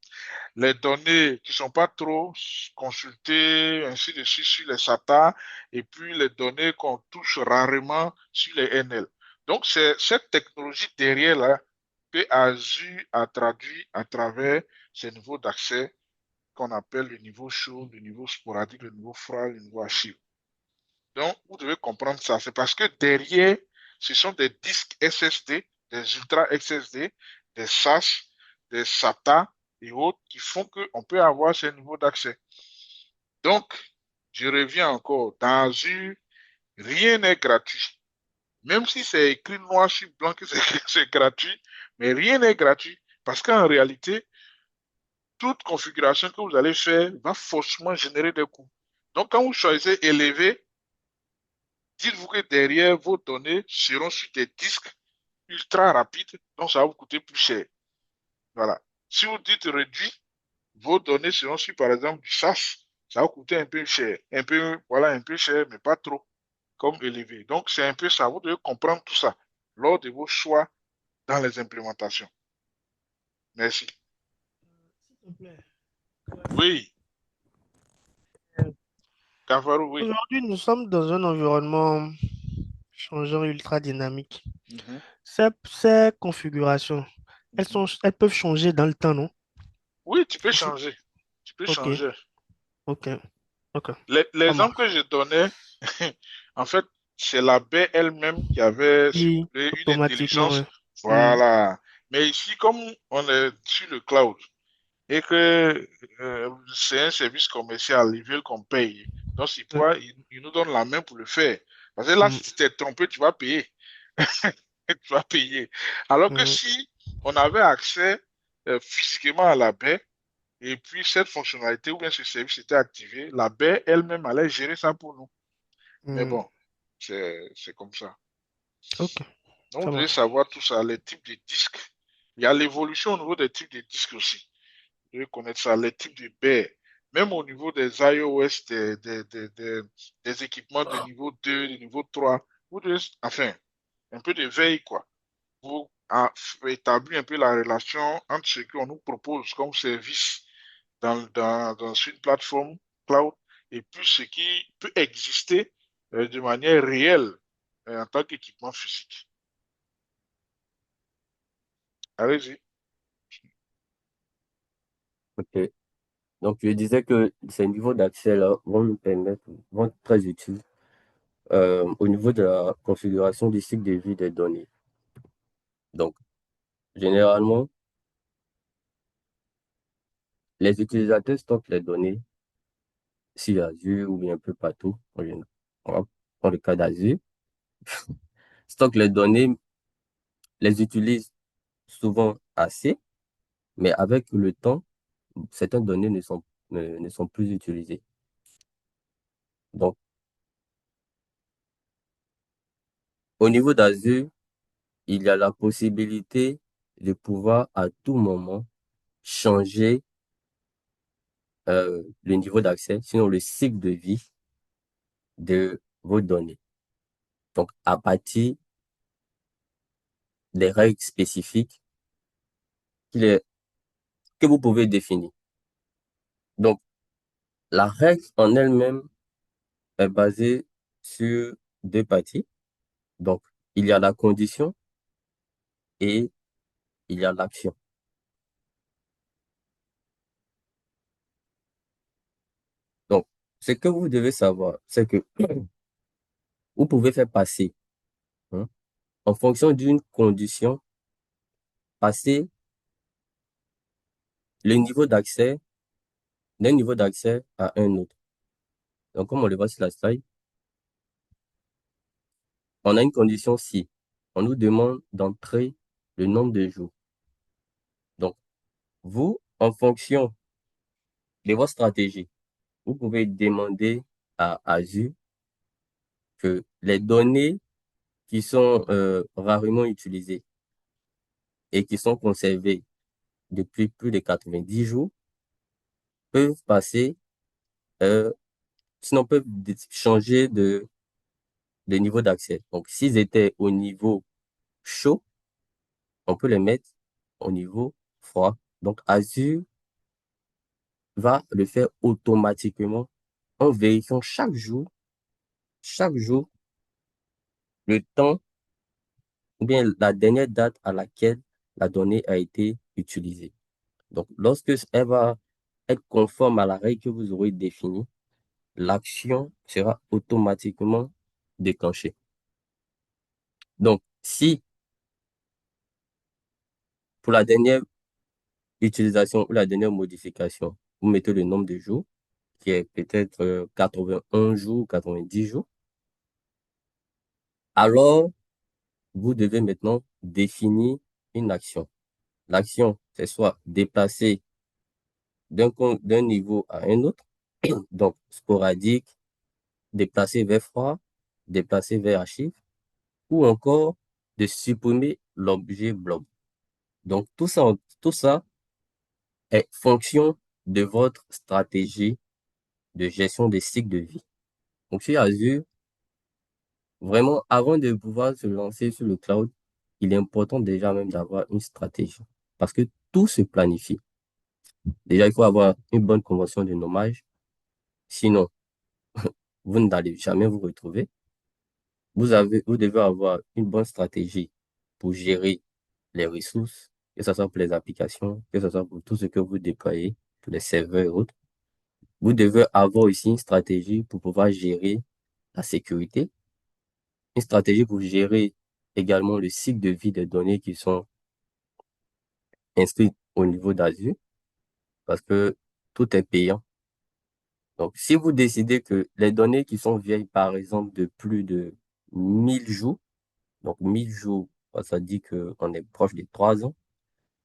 Les données qui ne sont pas trop consultées, ainsi de suite, sur les SATA, et puis les données qu'on touche rarement sur les NL. Donc, c'est cette technologie derrière là que Azure a traduit à travers ces niveaux d'accès qu'on appelle le niveau chaud, le niveau sporadique, le niveau froid, le niveau archive. Donc, vous devez comprendre ça. C'est parce que derrière, ce sont des disques SSD, des Ultra SSD, des SAS, des SATA et autres qui font qu'on peut avoir ce niveau d'accès. Donc, je reviens encore. Dans Azure, rien n'est gratuit. Même si c'est écrit noir sur blanc que c'est c'est gratuit, mais rien n'est gratuit. Parce qu'en réalité, toute configuration que vous allez faire va forcément générer des coûts. Donc, quand vous choisissez élevé, dites-vous que derrière, vos données seront sur des disques ultra rapides, donc ça va vous coûter plus cher. Voilà. Si vous dites réduit, vos données seront sur, par exemple, du SAS, ça va coûter un peu cher. Un peu, voilà, un peu cher, mais pas trop, comme élevé. Donc, c'est un peu ça. Vous devez comprendre tout ça lors de vos choix dans les implémentations. Merci. S'il te plaît. Oui, Kavarou, oui. Aujourd'hui, nous sommes dans un environnement changeant ultra dynamique. Mhm. Ces configurations, Mhm. elles peuvent changer dans le temps, non? Oui, tu peux Si- changer. Tu peux Ok, changer. ok, ok, ça L'exemple que marche. je donnais, en fait, c'est la baie elle-même qui avait, si vous Oui, voulez, une automatiquement, intelligence. ouais. Hmm. Voilà. Mais ici, comme on est sur le cloud et que c'est un service commercial, ils veulent qu'on paye. Donc, c'est Ouais. pourquoi ils nous donnent la main pour le faire. Parce que là, Mm, si tu t'es trompé, tu vas payer. Tu vas payer. Alors que mm, si on avait accès physiquement à la baie, et puis cette fonctionnalité ou bien ce service était activé, la baie elle-même allait gérer ça pour nous. Mais mm. bon, c'est comme ça. Ok, Donc, ça vous devez marche. savoir tout ça, les types de disques. Il y a l'évolution au niveau des types de disques aussi. Vous devez connaître ça, les types de baies. Même au niveau des iOS, des équipements de niveau 2, de niveau 3, vous devez, enfin, un peu de veille, quoi, pour établir un peu la relation entre ce qu'on nous propose comme service dans une plateforme cloud et puis ce qui peut exister de manière réelle en tant qu'équipement physique. Allez-y. Ok. Donc, je disais que ces niveaux d'accès-là vont nous permettre, vont être très utiles au niveau de la configuration du cycle de vie des données. Donc, généralement, les utilisateurs stockent les données sur Azure ou bien un peu partout. On va prendre le cas d'Azure. Stockent les données, les utilisent souvent assez, mais avec le temps, certaines données ne sont plus utilisées. Donc, au niveau d'Azure, il y a la possibilité de pouvoir à tout moment changer le niveau d'accès, sinon le cycle de vie de vos données. Donc, à partir des règles spécifiques qu'il est- que vous pouvez définir. Donc, la règle en elle-même est basée sur deux parties. Donc, il y a la condition et il y a l'action. Donc, ce que vous devez savoir, c'est que vous pouvez faire passer, hein, en fonction d'une condition, passer le niveau d'accès d'un niveau d'accès à un autre. Donc, comme on le voit sur la slide, on a une condition si on nous demande d'entrer le nombre de jours. Donc, vous, en fonction de votre stratégie, vous pouvez demander à Azure que les données qui sont rarement utilisées et qui sont conservées depuis plus de 90 jours peuvent passer, euh, sinon peuvent changer de niveau d'accès. Donc, s'ils étaient au niveau chaud, on peut les mettre au niveau froid. Donc, Azure va le faire automatiquement en vérifiant chaque jour, le temps ou bien la dernière date à laquelle la donnée a été utilisée. Donc, lorsque elle va être conforme à la règle que vous aurez définie, l'action sera automatiquement déclenchée. Donc, si pour la dernière utilisation ou la dernière modification, vous mettez le nombre de jours, qui est peut-être 81 jours, 90 jours, alors vous devez maintenant définir une action. L'action, c'est soit déplacer d'un niveau à un autre, donc sporadique, déplacer vers froid, déplacer vers archive, ou encore de supprimer l'objet blob. Donc tout ça est fonction de votre stratégie de gestion des cycles de vie. Donc sur Azure, vraiment, avant de pouvoir se lancer sur le cloud, il est important déjà même d'avoir une stratégie parce que tout se planifie. Déjà, il faut avoir une bonne convention de nommage. Sinon, vous n'allez jamais vous retrouver. Vous devez avoir une bonne stratégie pour gérer les ressources, que ce soit pour les applications, que ce soit pour tout ce que vous déployez, pour les serveurs et autres. Vous devez avoir aussi une stratégie pour pouvoir gérer la sécurité, une stratégie pour gérer également le cycle de vie des données qui sont inscrit au niveau d'Azure parce que tout est payant. Donc, si vous décidez que les données qui sont vieilles, par exemple, de plus de 1000 jours, donc 1000 jours, ça dit qu'on est proche des 3 ans,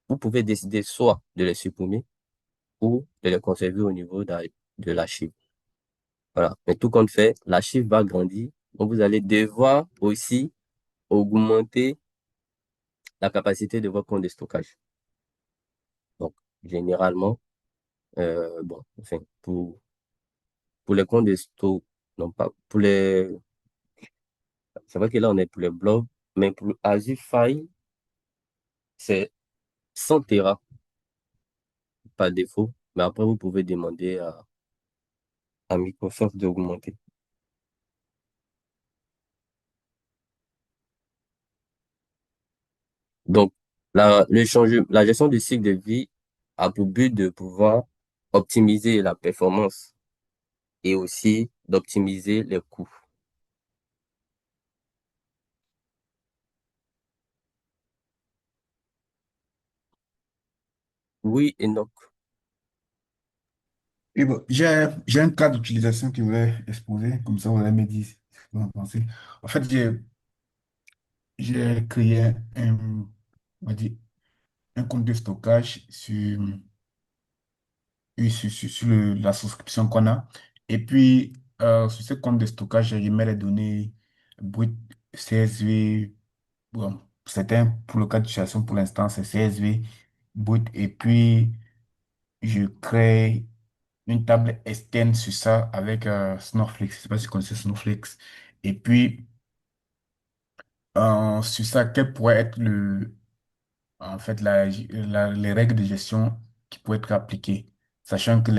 vous pouvez décider soit de les supprimer ou de les conserver au niveau de l'archive. Voilà. Mais tout compte fait, l'archive va grandir. Donc, vous allez devoir aussi augmenter la capacité de votre compte de stockage. Donc, généralement, bon, enfin, pour les comptes de stock, non pas, c'est vrai que là, on est pour les blogs, mais pour Azure File, c'est 100 Tera par défaut. Mais après, vous pouvez demander à Microsoft d'augmenter. Donc, la gestion du cycle de vie a pour but de pouvoir optimiser la performance et aussi d'optimiser les coûts. Oui, Enoch. Et bon, j'ai un cas d'utilisation que je voulais exposer, comme ça vous allez me dire ce que vous en pensez. En fait, j'ai créé on va dire, un compte de stockage sur la souscription qu'on a. Et puis, sur ce compte de stockage, je mets les données brutes CSV. Bon, certains, pour le cas d'utilisation, pour l'instant, c'est CSV brut. Et puis, je crée une table externe sur ça avec Snowflake. Je ne sais pas si vous connaissez Snowflake. Et puis, sur ça, quel pourrait être en fait, les règles de gestion qui pourraient être appliquées, sachant que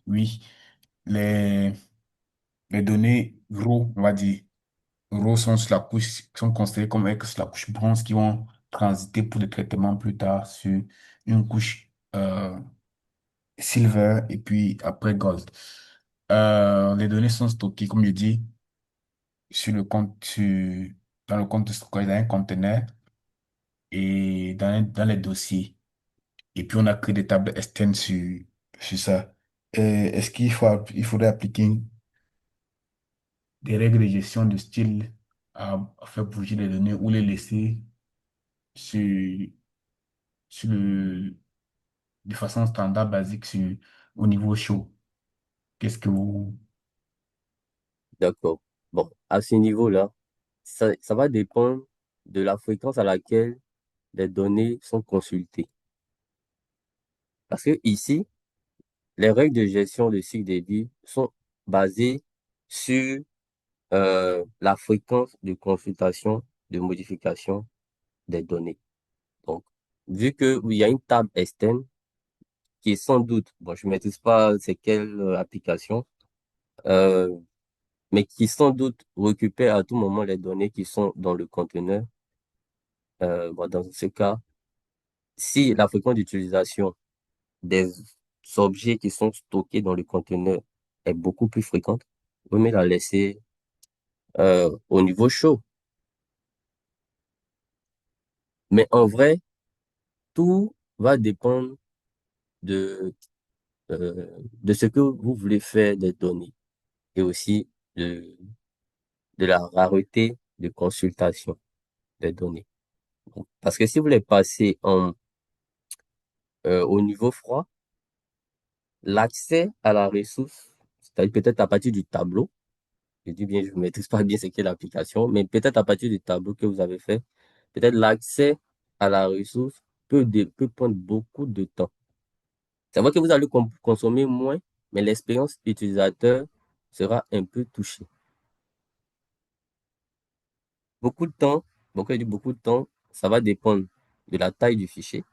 oui, les, les données RAW, on va dire, RAW sont sur la couche, sont considérées comme être sur la couche bronze qui vont transiter pour le traitement plus tard sur une couche silver et puis après gold. Les données sont stockées, comme je dis, sur le compte, dans le compte de stockage, dans un conteneur et dans les dossiers. Et puis, on a créé des tables externes sur ça. Est-ce il faudrait appliquer des règles de gestion de style à faire bouger les données ou les laisser sur, sur de façon standard, basique, au niveau chaud? Qu'est-ce que vous... D'accord. Bon, à ce niveau-là, ça va dépendre de la fréquence à laquelle les données sont consultées. Parce que ici, les règles de gestion de cycle de vie sont basées sur la fréquence de consultation, de modification des données. Donc, vu qu'il y a une table externe qui est sans doute, bon, je ne maîtrise pas c'est quelle application, euh, mais qui sans doute récupère à tout moment les données qui sont dans le conteneur. Bon, dans ce cas, si la fréquence d'utilisation des objets qui sont stockés dans le conteneur est beaucoup plus fréquente, vous pouvez la laisser au niveau chaud. Mais en vrai, tout va dépendre de, de ce que vous voulez faire des données et aussi de, de la rareté de consultation des données. Parce que si vous les passez au niveau froid, l'accès à la ressource, c'est-à-dire peut-être à partir du tableau, je dis bien, je ne maîtrise pas bien ce qu'est l'application, mais peut-être à partir du tableau que vous avez fait, peut-être l'accès à la ressource peut prendre beaucoup de temps. C'est vrai que vous allez consommer moins, mais l'expérience utilisateur sera un peu touchée. Beaucoup de temps, donc quand je dis beaucoup de temps, ça va dépendre de la taille du fichier,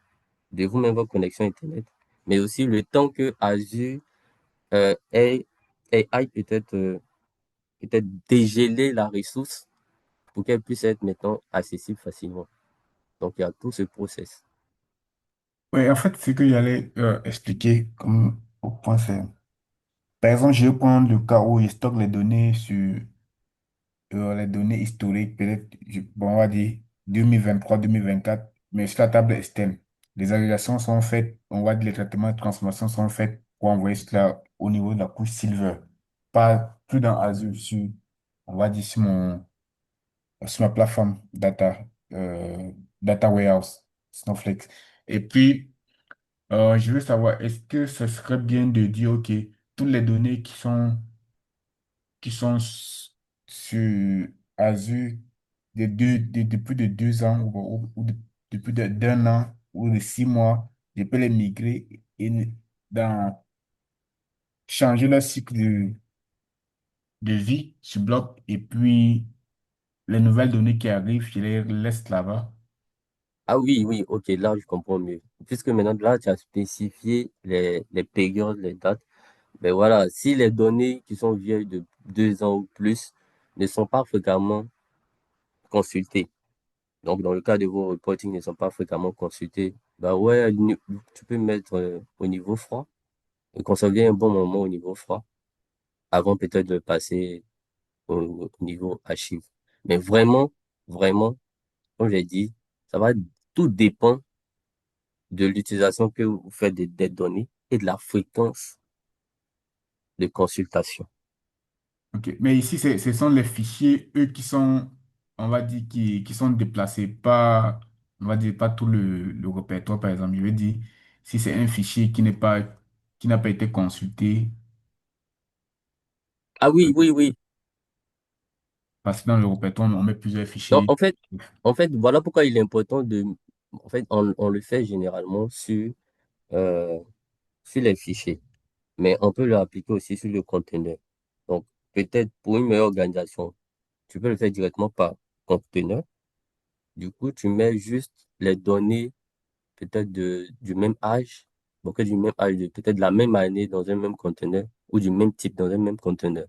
de vous-même votre connexion Internet, mais aussi le temps que Azure aille peut-être dégeler la ressource pour qu'elle puisse être maintenant accessible facilement. Donc, il y a tout ce process. Oui, en fait, ce que j'allais expliquer comme au point, c'est... Par exemple, je vais prendre le cas où je stocke les données sur les données historiques, peut-être, bon, on va dire 2023-2024, mais sur la table externe. Les agrégations sont faites, on va dire les traitements de transformation sont faits pour envoyer cela au niveau de la couche Silver. Pas plus dans Azure, on va dire sur ma plateforme Data Warehouse, Snowflake. Et puis, je veux savoir, est-ce que ce serait bien de dire, OK, toutes les données sur Azure de plus de 2 ans de plus d'un an ou de 6 mois, je peux les migrer et dans, changer leur cycle de vie sur bloc et puis les nouvelles données qui arrivent, je les laisse là-bas. Ah oui, oui, ok, là je comprends mieux. Puisque maintenant là tu as spécifié les périodes, les dates. Ben voilà, si les données qui sont vieilles de 2 ans ou plus ne sont pas fréquemment consultées, donc dans le cas de vos reporting ne sont pas fréquemment consultés, bah ouais, tu peux mettre au niveau froid et conserver un bon moment au niveau froid avant peut-être de passer au niveau archive. Mais vraiment, vraiment, comme j'ai dit, ça va, tout dépend de l'utilisation que vous faites des données et de la fréquence de consultation. OK. Mais ici, ce sont les fichiers, eux, qui sont, on va dire, qui sont déplacés, pas, on va dire, pas tout le répertoire, par exemple. Je veux dire, si c'est un fichier qui n'a pas été consulté, Ah oui, oui, oui. parce que dans le répertoire, on met plusieurs Donc, fichiers. en fait, voilà pourquoi il est important en fait, on le fait généralement euh, sur les fichiers, mais on peut l'appliquer aussi sur le conteneur. Donc, peut-être pour une meilleure organisation, tu peux le faire directement par conteneur. Du coup, tu mets juste les données peut-être du même âge, donc du même âge, peut-être de la même année dans un même conteneur ou du même type dans un même conteneur.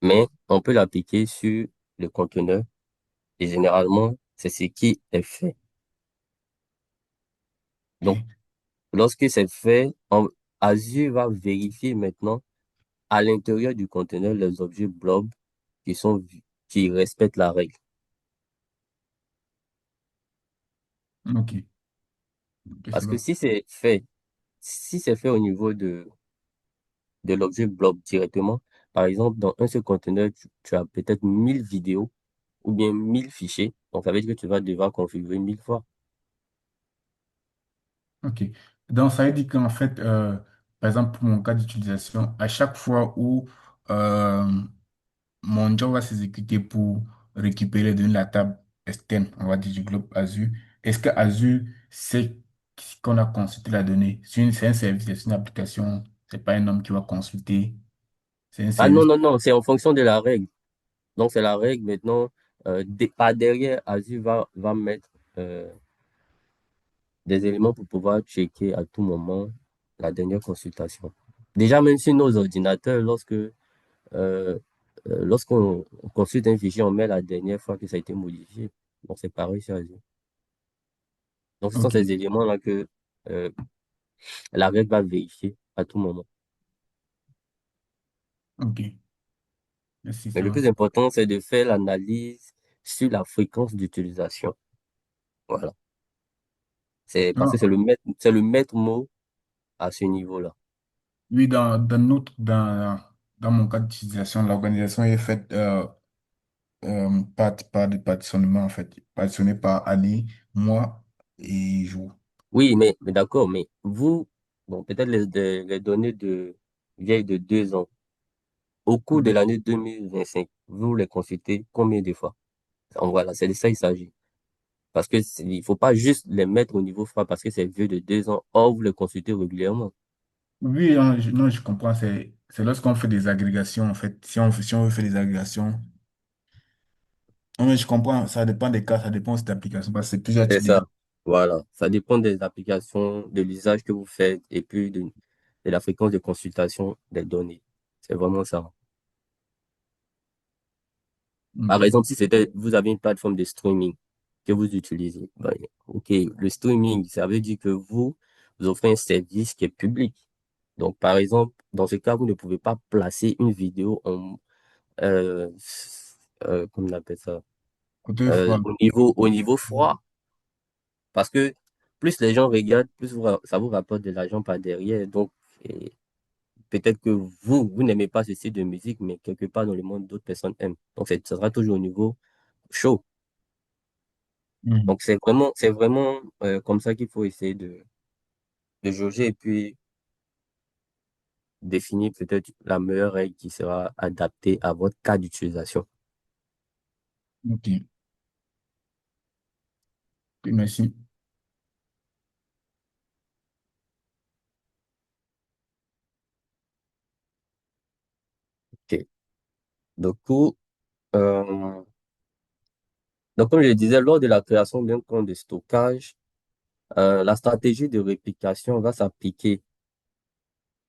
Mais on peut l'appliquer sur le conteneur et généralement, c'est ce qui est fait. Donc, OK. lorsque c'est fait, Azure va vérifier maintenant à l'intérieur du conteneur les objets blob qui respectent la règle. OK. OK, c'est Parce que bon. si c'est fait au niveau de l'objet blob directement, par exemple, dans un seul conteneur, tu as peut-être 1000 vidéos ou bien 1000 fichiers. Donc, ça veut dire que tu vas devoir configurer 1000 fois. OK. Donc, ça veut dire qu'en fait, par exemple, pour mon cas d'utilisation, à chaque fois où euh, mon job va s'exécuter pour récupérer les données de la table externe, on va dire du globe Azure, est-ce que Azure sait qu'on a consulté la donnée? C'est un service, c'est une application, c'est pas un homme qui va consulter, c'est un Ah non, service. non, non, c'est en fonction de la règle. Donc, c'est la règle maintenant. Par derrière, Azure va mettre des éléments pour pouvoir checker à tout moment la dernière consultation. Déjà, même sur nos ordinateurs, lorsqu'on consulte un fichier, on met la dernière fois que ça a été modifié. Donc, c'est pareil sur Azure. Donc, ce sont OK, ces éléments-là que euh, la règle va vérifier à tout moment. OK. Merci, Mais c'est le bon. plus important, c'est de faire l'analyse sur la fréquence d'utilisation. Voilà. C'est parce que Non, c'est le maître mot à ce niveau-là. oui, dans mon cas d'utilisation, l'organisation est faite par des partitionnements, en fait, partitionné par année, mois et jour. Oui, mais d'accord, mais vous, bon, peut-être les données vieilles de 2 ans, au cours de Oui, l'année 2025, vous les consultez combien de fois? Voilà, c'est de ça il s'agit. Parce que il faut pas juste les mettre au niveau froid parce que c'est vieux de 2 ans. Or, vous les consultez régulièrement. oui, non, je comprends. C'est lorsqu'on fait des agrégations, en fait. Si on veut faire des agrégations, non, mais je comprends. Ça dépend des cas, ça dépend aussi de l'application, parce que c'est plusieurs C'est types ça. de. Voilà. Ça dépend des applications, de l'usage que vous faites et puis de la fréquence de consultation des données. C'est vraiment ça. Par OK. exemple, si vous avez une plateforme de streaming que vous utilisez, ben, OK, le streaming, ça veut dire que vous offrez un service qui est public. Donc, par exemple, dans ce cas, vous ne pouvez pas placer une vidéo euh, comment on appelle ça, Côté froid. au niveau froid, Parce que plus les gens regardent, plus ça vous rapporte de l'argent par derrière. Donc, et peut-être que vous n'aimez pas ce style de musique, mais quelque part dans le monde, d'autres personnes aiment. Donc, ça sera toujours au niveau chaud. Mhm. Donc, c'est vraiment comme ça qu'il faut essayer de jauger et puis définir peut-être la meilleure règle qui sera adaptée à votre cas d'utilisation. Ok, ok, merci. OK. Du coup, euh, donc, comme je le disais, lors de la création d'un compte de stockage, la stratégie de réplication va s'appliquer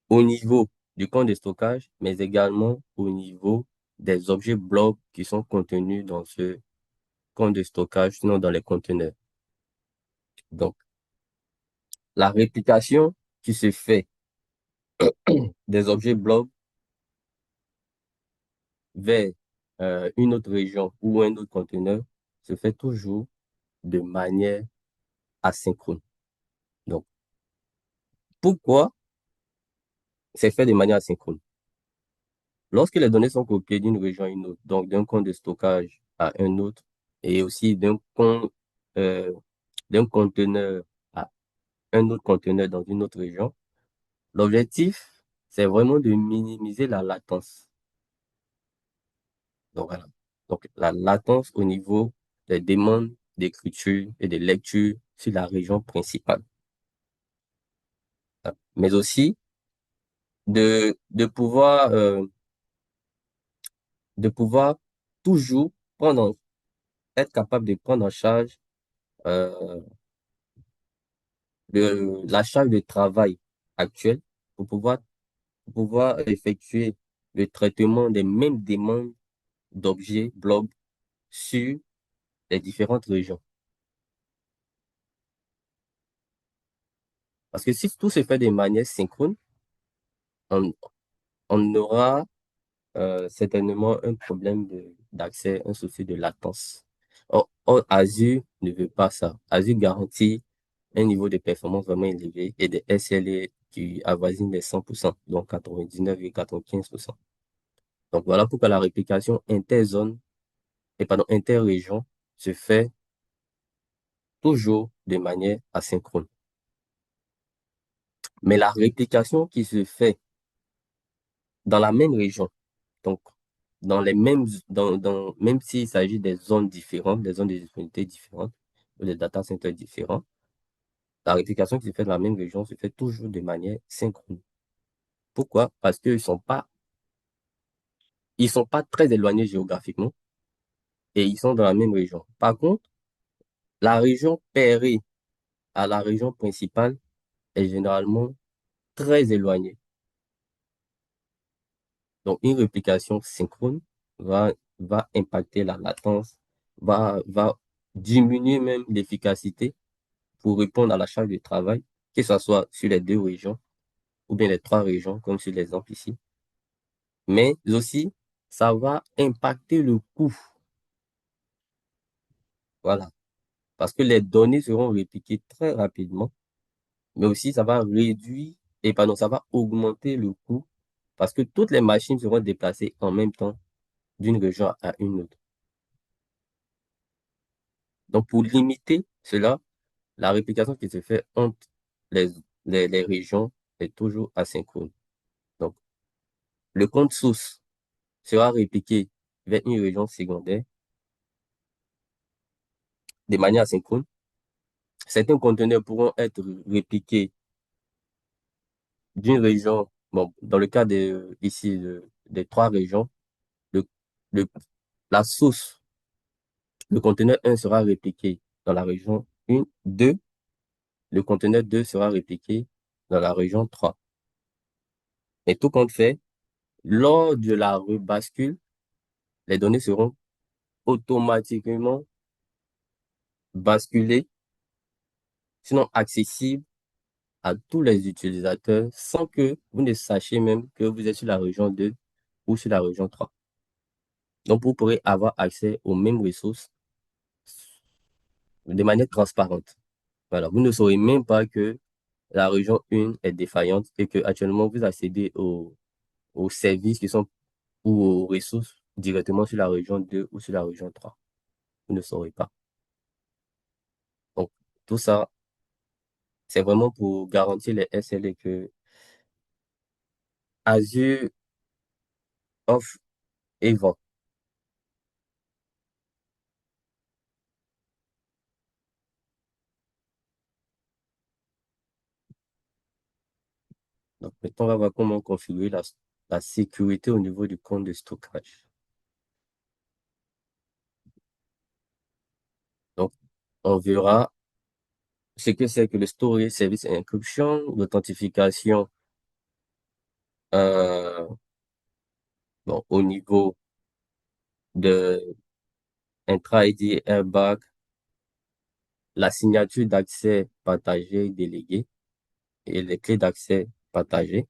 au niveau du compte de stockage, mais également au niveau des objets blocs qui sont contenus dans ce compte de stockage, sinon dans les conteneurs. Donc, la réplication qui se fait des objets blocs vers une autre région ou un autre conteneur se fait toujours de manière asynchrone. Donc, pourquoi c'est fait de manière asynchrone? Lorsque les données sont copiées d'une région à une autre, donc d'un compte de stockage à un autre, et aussi euh, d'un conteneur à un autre conteneur dans une autre région, l'objectif, c'est vraiment de minimiser la latence. Donc voilà. Donc la latence au niveau des demandes d'écriture et de lecture sur la région principale. Mais aussi de pouvoir toujours être capable de prendre en charge euh, la charge de travail actuelle pour pouvoir effectuer le traitement des mêmes demandes d'objets, blogs sur les différentes régions. Parce que si tout se fait de manière synchrone, on, on aura certainement un problème d'accès, un souci de latence. Or, Azure ne veut pas ça. Azure garantit un niveau de performance vraiment élevé et des SLA qui avoisinent les 100%, donc 99,95%. Donc voilà pourquoi la réplication interzone et pardon, interrégion se fait toujours de manière asynchrone. Mais la réplication qui se fait dans la même région, donc même s'il s'agit des zones différentes, des zones de disponibilité différentes, ou des data centers différents, la réplication qui se fait dans la même région se fait toujours de manière synchrone. Pourquoi? Parce ils sont pas très éloignés géographiquement et ils sont dans la même région. Par contre, la région pairie à la région principale est généralement très éloignée. Donc, une réplication synchrone va impacter la latence, va diminuer même l'efficacité pour répondre à la charge de travail, que ce soit sur les deux régions ou bien les trois régions, comme sur l'exemple ici. Mais aussi, ça va impacter le coût. Voilà. Parce que les données seront répliquées très rapidement, mais aussi ça va réduire, et pardon, ça va augmenter le coût parce que toutes les machines seront déplacées en même temps d'une région à une autre. Donc, pour limiter cela, la réplication qui se fait entre les, les régions est toujours asynchrone. Donc, le compte source sera répliqué vers une région secondaire de manière asynchrone. Certains conteneurs pourront être répliqués d'une région, bon, dans le cas ici des trois régions, le, le, la source, le conteneur 1 sera répliqué dans la région 1, 2, le conteneur 2 sera répliqué dans la région 3. Et tout compte fait, lors de la rebascule, les données seront automatiquement basculées, sinon accessibles à tous les utilisateurs sans que vous ne sachiez même que vous êtes sur la région 2 ou sur la région 3. Donc, vous pourrez avoir accès aux mêmes ressources de manière transparente. Voilà, vous ne saurez même pas que la région 1 est défaillante et que actuellement vous accédez aux services qui sont ou aux ressources directement sur la région 2 ou sur la région 3. Vous ne saurez pas. Donc, tout ça, c'est vraiment pour garantir les SLA que Azure offre et vend. Donc, maintenant, on va voir comment configurer la sécurité au niveau du compte de stockage. Donc, on verra ce que c'est que le storage service encryption, l'authentification euh, bon, au niveau de Intra-ID Airbag, la signature d'accès partagé et délégué et les clés d'accès partagées.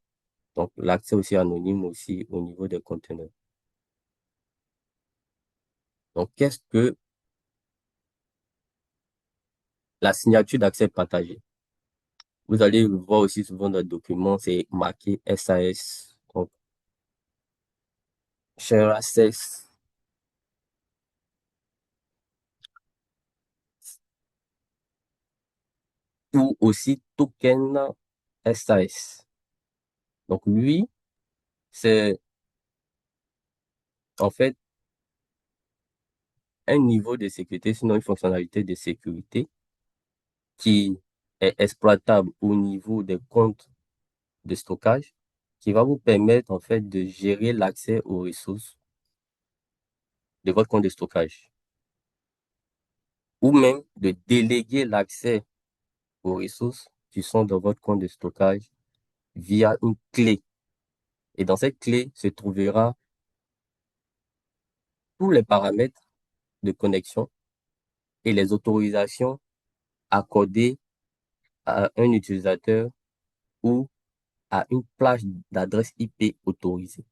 Donc, l'accès aussi anonyme aussi au niveau des conteneurs. Donc, qu'est-ce que la signature d'accès partagé? Vous allez le voir aussi souvent dans le document, c'est marqué SAS, donc Share Access, ou aussi Token SAS. Donc, lui, c'est en fait un niveau de sécurité, sinon une fonctionnalité de sécurité qui est exploitable au niveau des comptes de stockage, qui va vous permettre en fait de gérer l'accès aux ressources de votre compte de stockage, ou même de déléguer l'accès aux ressources qui sont dans votre compte de stockage via une clé. Et dans cette clé se trouvera tous les paramètres de connexion et les autorisations accordées à un utilisateur ou à une plage d'adresse IP autorisée.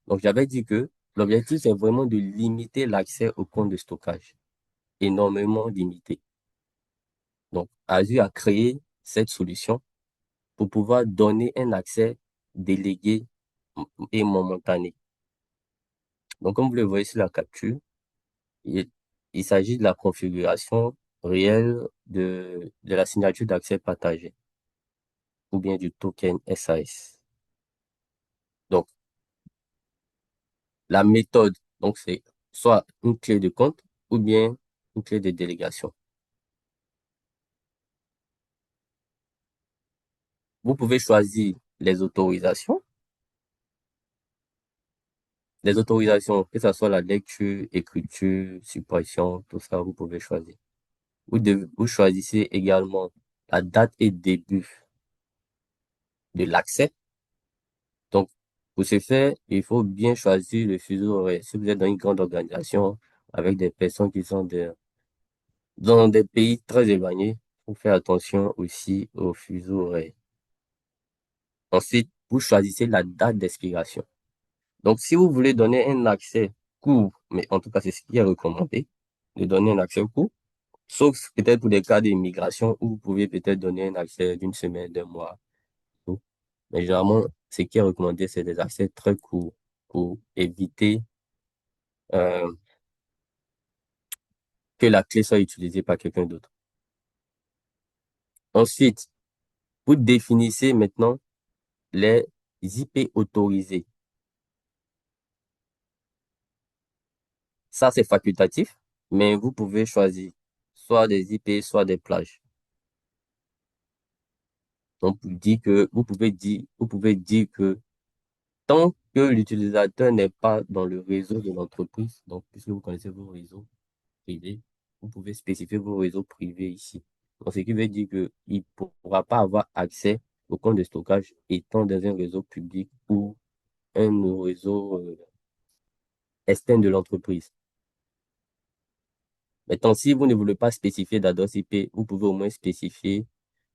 Donc, j'avais dit que l'objectif, c'est vraiment de limiter l'accès au compte de stockage, énormément limité. Donc, Azure a créé cette solution pour pouvoir donner un accès délégué et momentané. Donc, comme vous le voyez sur la capture, il, il s'agit de la configuration réelle de la signature d'accès partagé ou bien du token SAS. Donc, la méthode, donc c'est soit une clé de compte ou bien une clé de délégation. Vous pouvez choisir les autorisations. Les autorisations, que ce soit la lecture, écriture, suppression, tout ça, vous pouvez choisir. Vous choisissez également la date et début de l'accès. Donc, pour ce faire, il faut bien choisir le fuseau horaire. Si vous êtes dans une grande organisation avec des personnes qui sont dans des pays très éloignés, il faut faire attention aussi au fuseau horaire. Ensuite, vous choisissez la date d'expiration. Donc, si vous voulez donner un accès court, mais en tout cas, c'est ce qui est recommandé, de donner un accès court, sauf peut-être pour des cas d'immigration où vous pouvez peut-être donner un accès d'une semaine, d'un mois. Mais généralement, ce qui est recommandé, c'est des accès très courts pour éviter euh, que la clé soit utilisée par quelqu'un d'autre. Ensuite, vous définissez maintenant les IP autorisés. Ça, c'est facultatif, mais vous pouvez choisir soit des IP, soit des plages. Donc, vous pouvez dire que tant que l'utilisateur n'est pas dans le réseau de l'entreprise, donc puisque vous connaissez vos réseaux privés, vous pouvez spécifier vos réseaux privés ici. Donc, ce qui veut dire qu'il ne pourra pas avoir accès au compte de stockage étant dans un réseau public ou un réseau externe de l'entreprise. Maintenant, si vous ne voulez pas spécifier d'adresse IP, vous pouvez au moins spécifier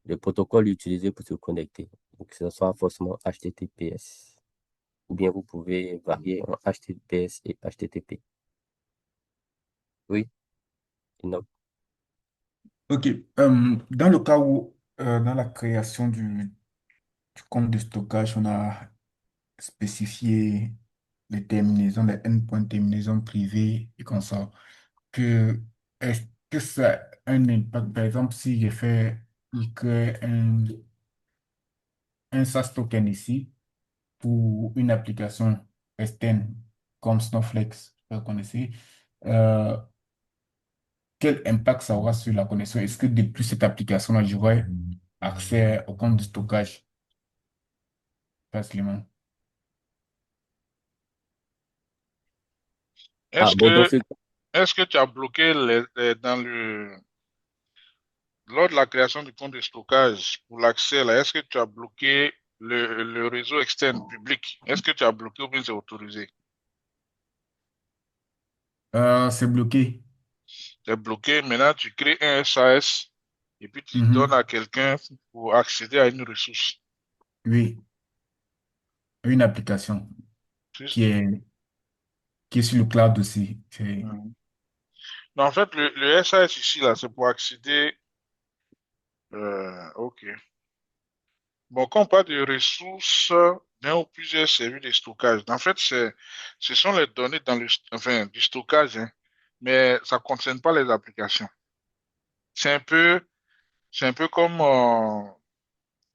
le protocole utilisé pour se connecter. Donc, que ce soit forcément HTTPS. Ou bien vous pouvez varier en HTTPS et HTTP. Oui, non. Ok. Dans le cas où, dans la création du compte de stockage, on a spécifié les terminaisons, les endpoints terminaisons privées et comme ça, que est-ce que ça a un impact? Par exemple, si j'ai fait, je crée un SaaS token ici pour une application externe comme Snowflake, vous connaissez, euh, quel impact ça aura sur la connexion? Est-ce que depuis cette application-là, j'aurai accès au compte de stockage facilement? Ah, Est-ce bon, dans que, ce est-ce que tu as bloqué lors de la création du compte de stockage pour l'accès là, est-ce que tu as bloqué le réseau externe public? Est-ce que tu as bloqué ou bien c'est autorisé? C'est bloqué. C'est bloqué. Maintenant, tu crées un SAS et puis tu donnes Mhm. à quelqu'un pour accéder à une ressource. Oui, une application qui Juste. est, qui est sur le cloud aussi. Mhm. Non, en fait, le SAS ici, là, c'est pour accéder. OK. Bon, quand on parle de ressources d'un ou plusieurs services de stockage, en fait, ce sont les données enfin, du stockage, hein, mais ça ne concerne pas les applications. C'est un peu, c'est un peu comme,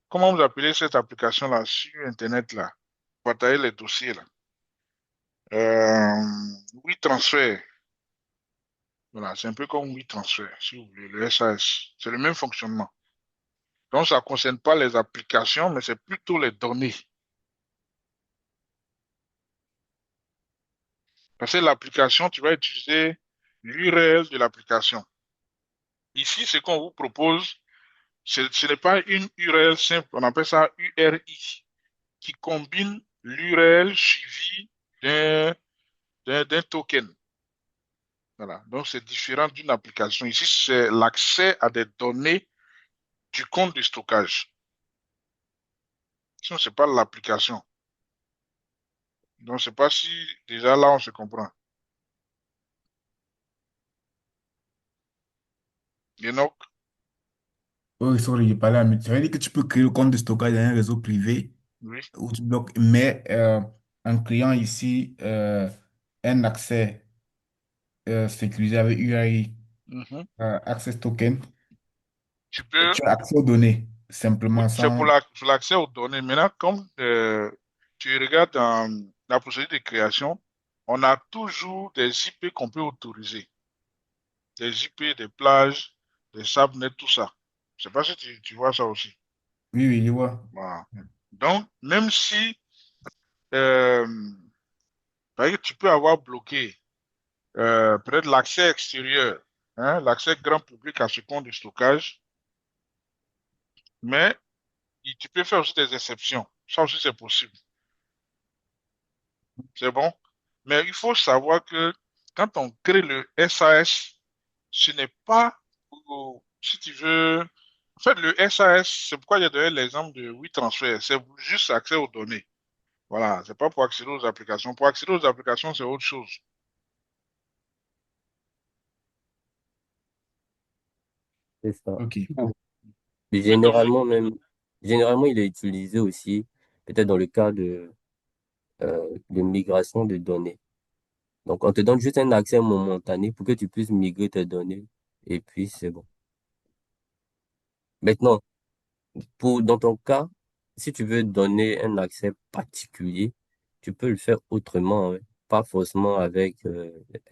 comment vous appelez cette application-là sur Internet, là, pour partager les dossiers, là. WeTransfer. Voilà, c'est un peu comme WeTransfer, si vous voulez, le SAS. C'est le même fonctionnement. Donc, ça ne concerne pas les applications, mais c'est plutôt les données. Parce que l'application, tu vas utiliser l'URL de l'application. Ici, ce qu'on vous propose, ce n'est pas une URL simple, on appelle ça URI, qui combine l'URL suivi d'un d'un token. Voilà. Donc, c'est différent d'une application. Ici, c'est l'accès à des données du compte de stockage. Sinon, ce n'est pas l'application. Donc, je ne sais pas si déjà là, on se comprend. Enoch, Oh, sorry, j'ai parlé à mais ça veut dire que tu peux créer le compte de stockage dans un réseau privé oui. où tu bloques, mais en créant ici un accès sécurisé avec URI, Mhm. Access Token, Tu peux, tu as accès aux données oui, simplement c'est pour sans. pour l'accès aux données. Maintenant, comme tu regardes dans la procédure de création, on a toujours des IP qu'on peut autoriser. Des IP, des plages, des subnets, tout ça. Je ne sais pas si tu vois ça aussi. Oui, oui, je vois. Voilà. Donc, même si euh, par exemple, tu peux avoir bloqué peut-être l'accès extérieur, hein, l'accès grand public à ce compte de stockage, mais tu peux faire aussi des exceptions. Ça aussi, c'est possible. C'est bon? Mais il faut savoir que quand on crée le SAS, ce n'est pas si tu veux. En fait, le SAS, c'est pourquoi il y a donné l'exemple de WeTransfer. C'est juste accès aux données. Voilà, c'est pas pour accéder aux applications. Pour accéder aux applications, c'est autre chose. c'est ça. OK. Mais Mais généralement, il est utilisé aussi, peut-être dans le cas de migration de données. Donc, on te donne juste un accès momentané pour que tu puisses migrer tes données et puis c'est bon. Maintenant, dans ton cas, si tu veux donner un accès particulier, tu peux le faire autrement, hein, pas forcément avec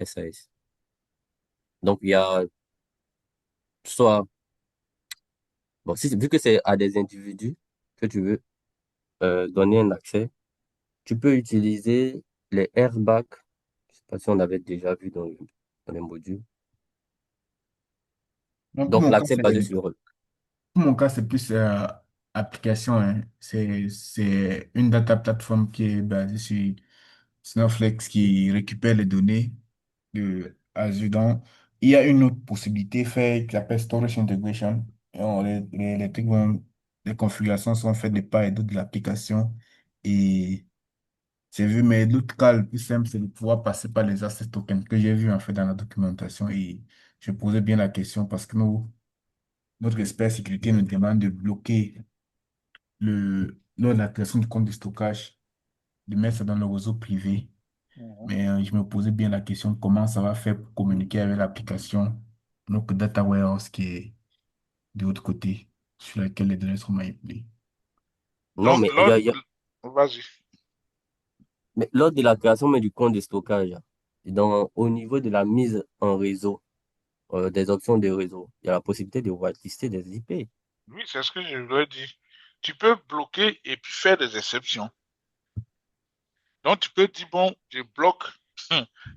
SAS. Donc, il y a soit, bon, vu que c'est à des individus que tu veux donner un accès, tu peux utiliser les airbags. Je sais pas si on avait déjà vu dans les modules. Donc, Donc, l'accès basé sur pour mon cas, c'est plus application, hein. C'est une data platform qui est basée sur Snowflake qui récupère les données de Azure. Donc, il y a une autre possibilité fait qui s'appelle Storage Integration. Et les trucs les configurations sont faites de part et d'autre de l'application. Et c'est vu, mais l'autre cas le plus simple, c'est de pouvoir passer par les access tokens que j'ai vu en fait dans la documentation. Et je posais bien la question parce que nous, notre expert sécurité nous demande de bloquer lors de la création du compte de stockage, de mettre ça dans le réseau privé. Mhm. Mais je me posais bien la question comment ça va faire pour communiquer avec l'application, notre data warehouse qui est de l'autre côté, sur laquelle les données sont manipulées. Non, Donc, mais vas-y. mais lors de la création mais du compte de stockage, au niveau de la mise en réseau, des options de réseau, il y a la possibilité de whitelister des IP. Oui, c'est ce que je voulais dire. Tu peux bloquer et puis faire des exceptions. Donc, tu peux dire, bon, je bloque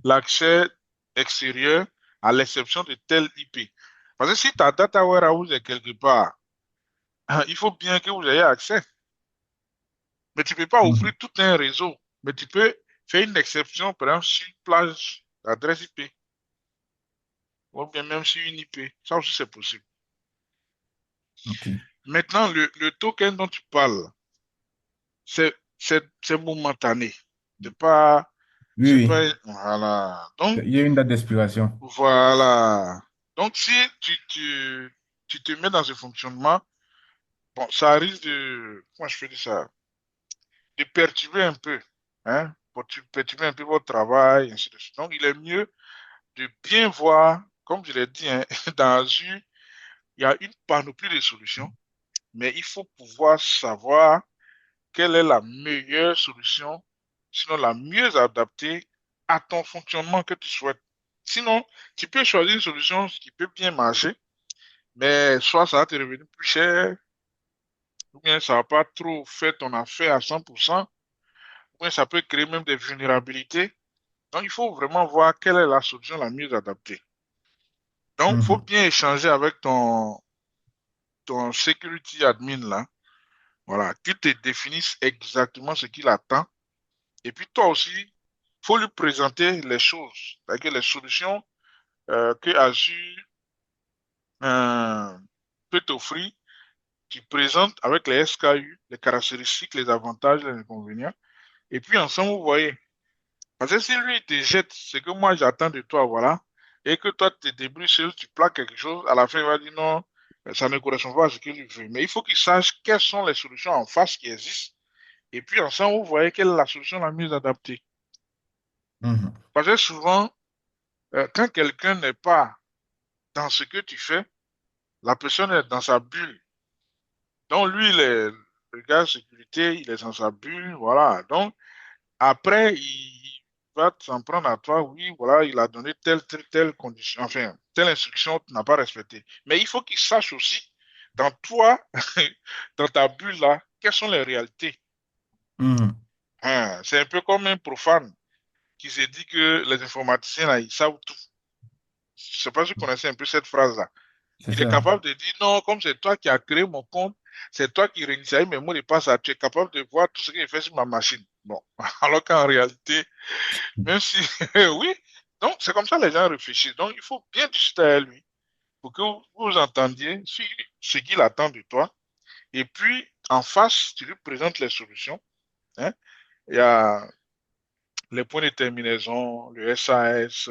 l'accès extérieur à l'exception de tel IP. Parce que si ta data warehouse est quelque part, il faut bien que vous ayez accès. Mais tu ne peux pas ouvrir Mhm. tout un réseau. Mais tu peux faire une exception, par exemple, sur une plage d'adresse IP. Ou bien même sur une IP. Ça aussi, c'est possible. OK. Maintenant, le token dont tu parles, c'est momentané. Oui, C'est oui. pas, voilà. Donc, Il y a une date d'expiration. voilà. Donc, si tu te mets dans ce fonctionnement, bon, ça risque comment je fais dire ça, de perturber un peu, hein, pour perturber un peu votre travail, ainsi de suite. Donc, il est mieux de bien voir, comme je l'ai dit, hein, dans Azure, il y a une panoplie de solutions, mais il faut pouvoir savoir quelle est la meilleure solution, sinon la mieux adaptée à ton fonctionnement que tu souhaites. Sinon, tu peux choisir une solution qui peut bien marcher, mais soit ça va te revenir plus cher, ou bien ça va pas trop faire ton affaire à 100%, ou bien ça peut créer même des vulnérabilités. Donc, il faut vraiment voir quelle est la solution la mieux adaptée. Donc, il faut Mhm. bien échanger avec ton security admin là, voilà, qu'il te définisse exactement ce qu'il attend. Et puis toi aussi, il faut lui présenter les choses, c'est-à-dire les solutions que Azure euh, peut t'offrir. Tu présentes avec les SKU, les caractéristiques, les avantages, les inconvénients. Et puis ensemble, vous voyez. Parce que si lui, il te jette ce que moi j'attends de toi, voilà, et que toi, tu te débrouilles seul, tu plaques quelque chose, à la fin, il va dire non, ça ne correspond pas à ce qu'il veut. Mais il faut qu'il sache quelles sont les solutions en face qui existent. Et puis ensemble, vous voyez quelle est la solution la mieux adaptée. Mhm. Parce que souvent, quand quelqu'un n'est pas dans ce que tu fais, la personne est dans sa bulle. Donc lui, le gars de sécurité, il est dans sa bulle, voilà. Donc après, il va s'en prendre à toi, oui, voilà, il a donné telle condition, enfin, telle instruction, tu n'as pas respecté. Mais il faut qu'il sache aussi, dans toi, dans ta bulle là, quelles sont les réalités. Mhm. Hein, c'est un peu comme un profane qui se dit que les informaticiens là, ils savent tout. Je ne sais pas si vous connaissez un peu cette phrase-là. C'est Il est ça. capable de dire non, comme c'est toi qui as créé mon compte, c'est toi qui réinitialise mes mots de passe, tu es capable de voir tout ce que j'ai fait sur ma machine. Bon, alors qu'en réalité, même si, oui, donc c'est comme ça que les gens réfléchissent. Donc il faut bien discuter avec lui pour que vous entendiez ce qu'il attend de toi. Et puis, en face, tu lui présentes les solutions, hein. Il y a les points de terminaison, le SAS,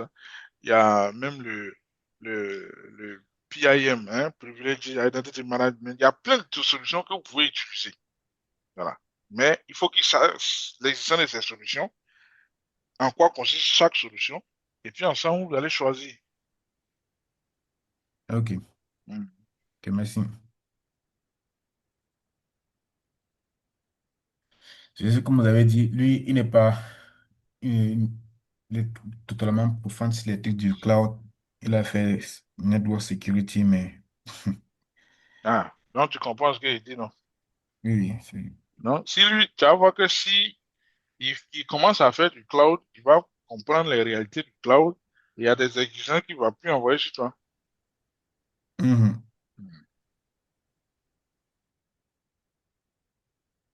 il y a même le PIM, hein, Privileged Identity Management. Il y a plein de solutions que vous pouvez utiliser. Voilà. Mais il faut qu'ils sachent l'existence de ces solutions, en quoi consiste chaque solution, et puis ensemble, vous allez choisir. OK. Mm. OK, merci. C'est ce que vous avez dit. Lui, il n'est pas. Il, il est totalement profane sur les trucs du cloud. Il a fait network security, mais. Ah, donc tu comprends ce que je dis, non? Oui, oui, Non? Si lui, tu vas voir que si il commence à faire du cloud, il va comprendre les réalités du cloud. Il y a des exigences qu'il ne va plus envoyer sur toi. Mhm. Mm.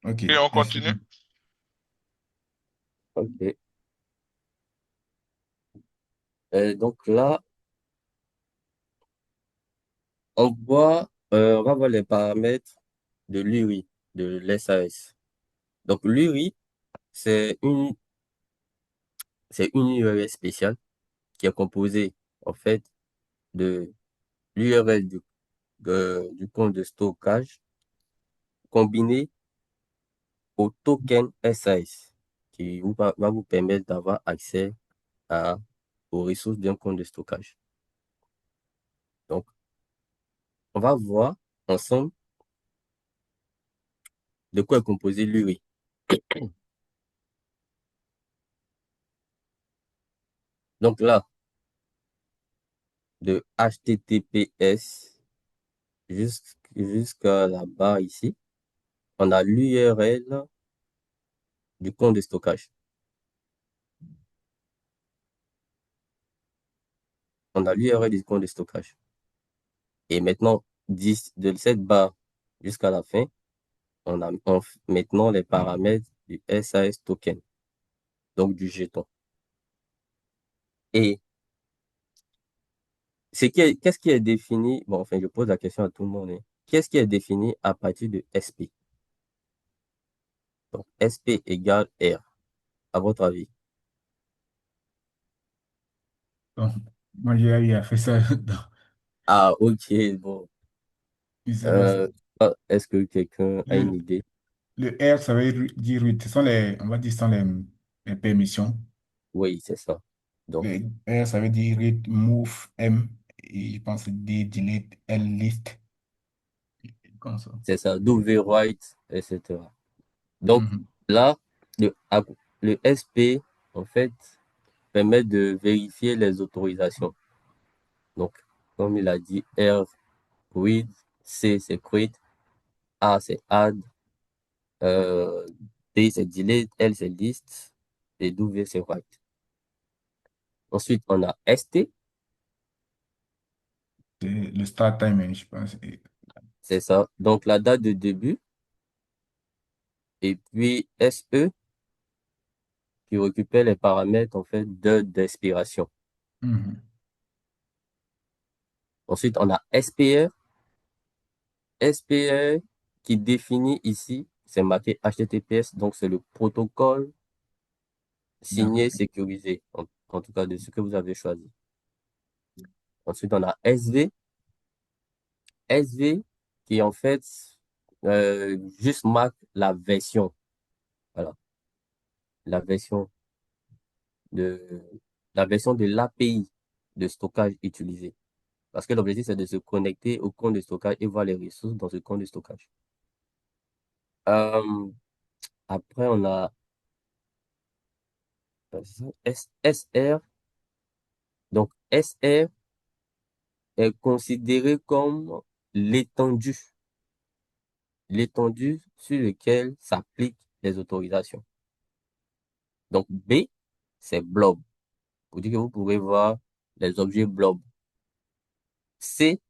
OK, Et on merci. continue. Ok. Donc là, on va voir les paramètres de l'URI, de l'SAS. Donc l'URI, c'est une, c'est une URL spéciale qui est composée en fait de l'URL du compte de stockage combiné au token SAS qui va vous permettre d'avoir accès aux ressources d'un compte de stockage. Donc, on va voir ensemble de quoi est composé l'URI. Donc là, de HTTPS jusqu'à la barre ici, on a l'URL du compte de stockage. On a l'URL du compte de stockage. Et maintenant, de cette barre jusqu'à la fin, on a maintenant les paramètres du SAS token, donc du jeton. Et qu'est-ce qui est défini? Bon, enfin, je pose la question à tout le monde, hein. Qu'est-ce qui est défini à partir de SP? Donc, SP égale R, à votre avis. Donc, moi, j'ai eu à faire ça dans Ah, ok, bon. plusieurs. Est-ce que quelqu'un a une Le, idée? le R, ça veut dire, ce sont on va dire, ce sont les permissions. Oui, c'est ça. Donc, Le R, ça veut dire read, move, M, et je pense D, delete, L, list, comme ça. c'est ça, W write, etc. Donc, Mhm. là, le SP, en fait, permet de vérifier les autorisations. Donc, comme il a dit, R, read, C, c'est create, A, c'est add, euh, D, c'est delete, L, c'est list, et W, c'est write. Ensuite, on a ST, C'est le start time, je pense. c'est ça. Donc, la date de début, et puis SE, qui récupère les paramètres, en fait, d'heure d'expiration. Mhm. Ensuite, on a SPR. SPR qui définit ici, c'est marqué HTTPS, donc c'est le protocole signé, D'accord. sécurisé, en tout cas de ce que vous avez choisi. Ensuite, on a SV. SV qui en fait juste marque la version. Voilà, la version de l'API de stockage utilisée. Parce que l'objectif, c'est de se connecter au compte de stockage et voir les ressources dans ce compte de stockage. Euh, Après, on a SR. Donc, SR est considéré comme l'étendue, l'étendue sur lequel s'appliquent les autorisations. Donc, B, c'est blob. Pour dire que vous pouvez voir les objets blob. C,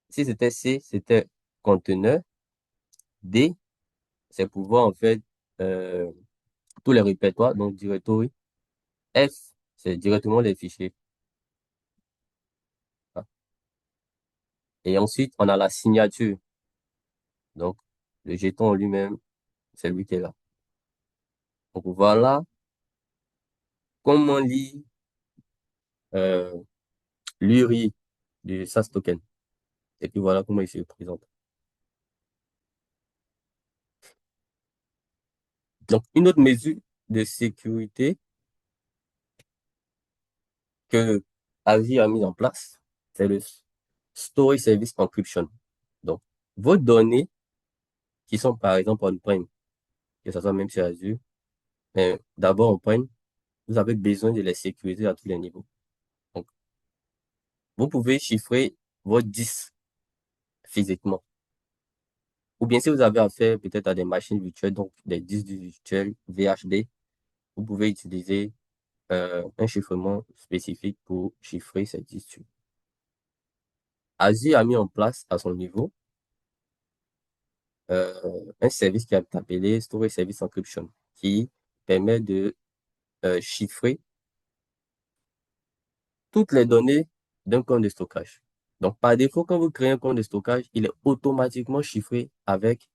si c'était C, c'était conteneur. D, c'est pour voir en fait euh, tous les répertoires, donc directory. F, c'est directement les fichiers. Ah. Et ensuite, on a la signature. Donc, le jeton lui-même, c'est lui qui est là. Donc, voilà comment lire euh, l'URI du SAS token. Et puis voilà comment il se présente. Donc, une autre mesure de sécurité que Avi a mis en place, c'est le Storage Service Encryption. Donc, vos données qui sont par exemple on-prem, que ce soit même sur Azure, mais d'abord on-prem, vous avez besoin de les sécuriser à tous les niveaux. Donc, vous pouvez chiffrer votre disque physiquement. Ou bien si vous avez affaire peut-être à des machines virtuelles, donc des disques virtuels VHD, vous pouvez utiliser un chiffrement spécifique pour chiffrer ces disques. Azure a mis en place à son niveau un service qui est appelé Storage Service Encryption, qui permet de chiffrer toutes les données d'un compte de stockage. Donc, par défaut, quand vous créez un compte de stockage, il est automatiquement chiffré avec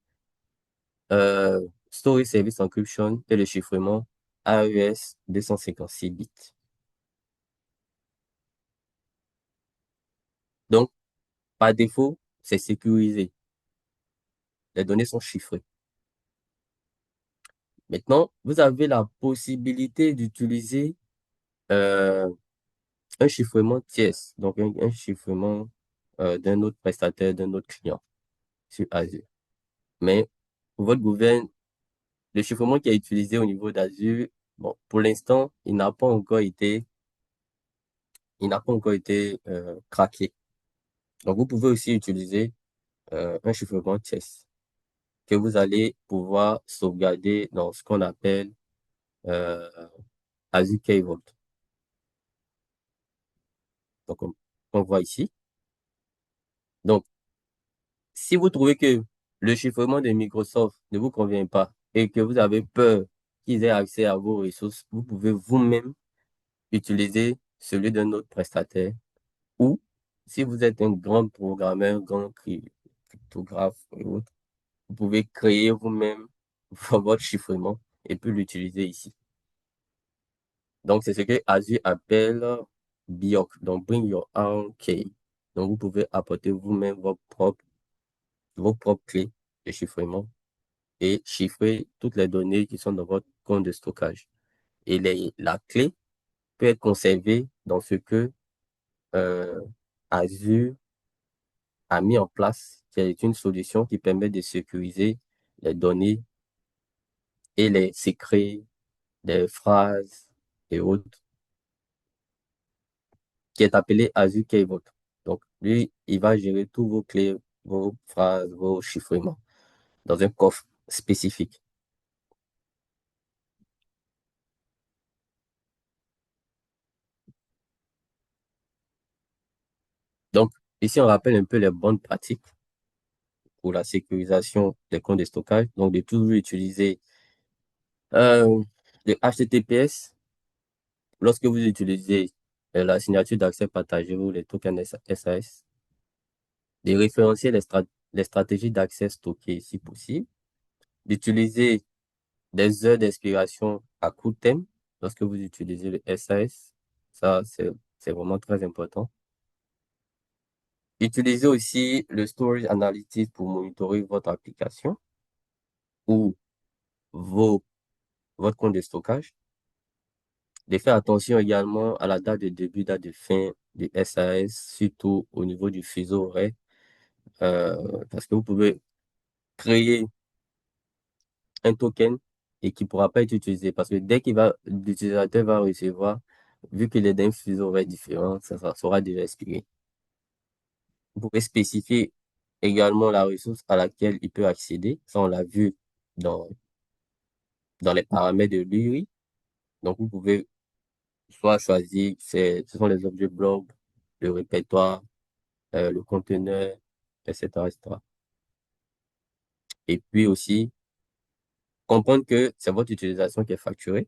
Storage Service Encryption et le chiffrement AES 256 bits. Donc, par défaut, c'est sécurisé. Les données sont chiffrées. Maintenant, vous avez la possibilité d'utiliser euh, un chiffrement tierce, donc un chiffrement d'un autre prestataire, d'un autre client sur Azure. Mais pour votre gouverne, le chiffrement qui est utilisé au niveau d'Azure, bon, pour l'instant, il n'a pas encore été craqué. Donc, vous pouvez aussi utiliser un chiffrement tierce que vous allez pouvoir sauvegarder dans ce qu'on appelle euh, Azure Key Vault. Donc, on voit ici. Donc, si vous trouvez que le chiffrement de Microsoft ne vous convient pas et que vous avez peur qu'ils aient accès à vos ressources, vous pouvez vous-même utiliser celui d'un autre prestataire ou si vous êtes un grand programmeur, grand cryptographe et autres, vous pouvez créer vous-même votre chiffrement et puis l'utiliser ici. Donc, c'est ce que Azure appelle BIOC, donc Bring Your Own Key. Donc, vous pouvez apporter vous-même vos propres clés de chiffrement et chiffrer toutes les données qui sont dans votre compte de stockage. Et la clé peut être conservée dans ce que euh, Azure a mis en place, qui est une solution qui permet de sécuriser les données et les secrets des phrases et autres, qui est appelé Azure Key Vault. Donc, lui, il va gérer tous vos clés, vos phrases, vos chiffrements dans un coffre spécifique. Donc, ici, on rappelle un peu les bonnes pratiques pour la sécurisation des comptes de stockage. Donc, de toujours utiliser euh, le HTTPS lorsque vous utilisez la signature d'accès partagé ou les tokens SAS, de référencier les stratégies d'accès stockées si possible, d'utiliser des heures d'expiration à court terme lorsque vous utilisez le SAS. Ça, c'est vraiment très important. Utilisez aussi le Storage Analytics pour monitorer votre application ou vos, votre compte de stockage. De faire attention également à la date de début, date de fin du SAS, surtout au niveau du fuseau horaire, parce que vous pouvez créer un token et qui ne pourra pas être utilisé, parce que dès l'utilisateur va recevoir, vu qu'il est d'un fuseau horaire différent, ça sera déjà expiré. Vous pouvez spécifier également la ressource à laquelle il peut accéder. Ça, on l'a vu dans, dans les paramètres de l'URI. Donc, vous pouvez soit choisir, ce sont les objets blob, le répertoire, le conteneur, etc., etc. Et puis aussi, comprendre que c'est votre utilisation qui est facturée.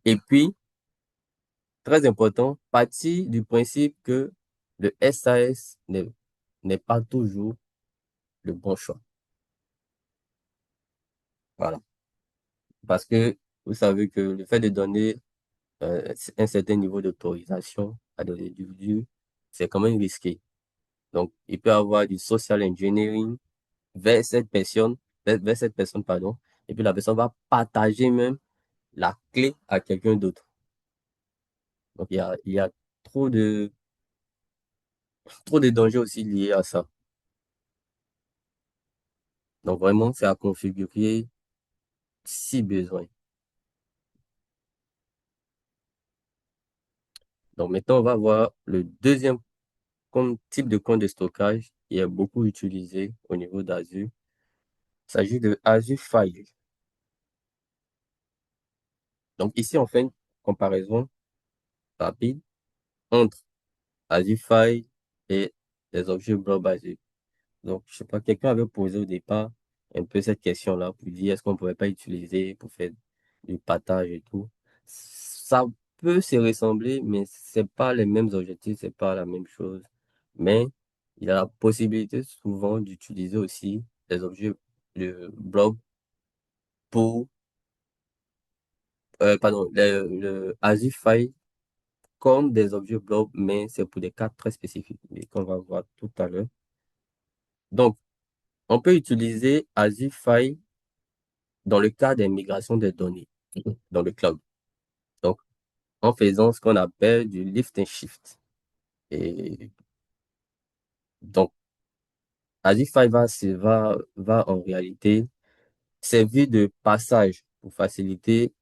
Et puis, très important, partir du principe que le SAS n'est pas toujours le bon choix. Voilà. Parce que vous savez que le fait de donner un certain niveau d'autorisation à des individus, c'est quand même risqué. Donc, il peut y avoir du social engineering vers vers cette personne, pardon, et puis la personne va partager même la clé à quelqu'un d'autre. Donc, il y a trop de, trop de dangers aussi liés à ça. Donc, vraiment, c'est à configurer si besoin. Donc, maintenant, on va voir le deuxième type de compte de stockage qui est beaucoup utilisé au niveau d'Azure. Il s'agit de Azure File. Donc, ici, on fait une comparaison rapide entre Azure File et les objets blob Azure. Donc, je sais pas, quelqu'un avait posé au départ un peu cette question-là pour dire est-ce qu'on ne pourrait pas utiliser pour faire du partage et tout. Ça peut se ressembler, mais c'est pas les mêmes objectifs, c'est pas la même chose. Mais il y a la possibilité souvent d'utiliser aussi les objets de blob pour, pardon, le Azure File comme des objets blob, mais c'est pour des cas très spécifiques et qu'on va voir tout à l'heure. Donc, on peut utiliser Azure File dans le cas des migrations des données dans le cloud. Donc, en faisant ce qu'on appelle du lift and shift. Et donc, Azure File va en réalité servir de passage pour faciliter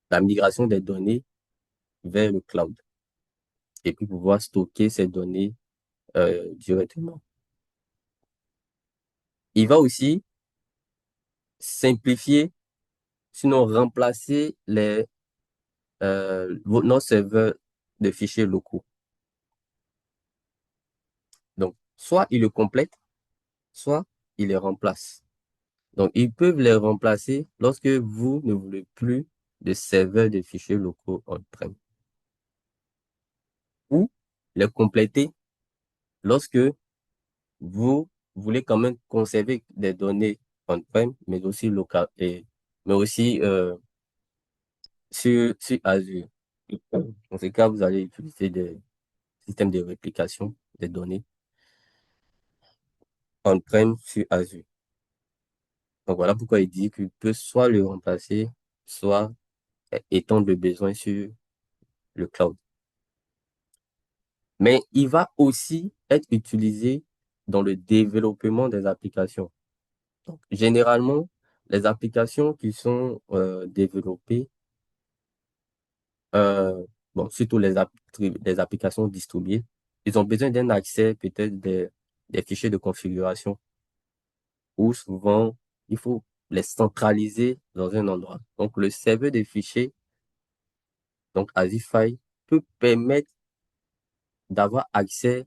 la migration des données vers le cloud et puis pouvoir stocker ces données directement. Il va aussi simplifier, sinon remplacer nos serveurs de fichiers locaux. Donc, soit il le complète, soit il les remplace. Donc, ils peuvent les remplacer lorsque vous ne voulez plus de serveurs de fichiers locaux on-prem. Ou les compléter lorsque vous voulez quand même conserver des données on-prem, mais aussi local mais aussi sur Azure. Dans ce cas, vous allez utiliser des systèmes de réplication des données on-prem sur Azure. Donc voilà pourquoi il dit qu'il peut soit le remplacer, soit étendre le besoin sur le cloud. Mais il va aussi être utilisé dans le développement des applications. Donc, généralement, les applications qui sont développées, euh, bon, surtout les applications distribuées, ils ont besoin d'un accès peut-être des fichiers de configuration où souvent il faut les centraliser dans un endroit. Donc, le serveur des fichiers, donc Azure, peut permettre d'avoir accès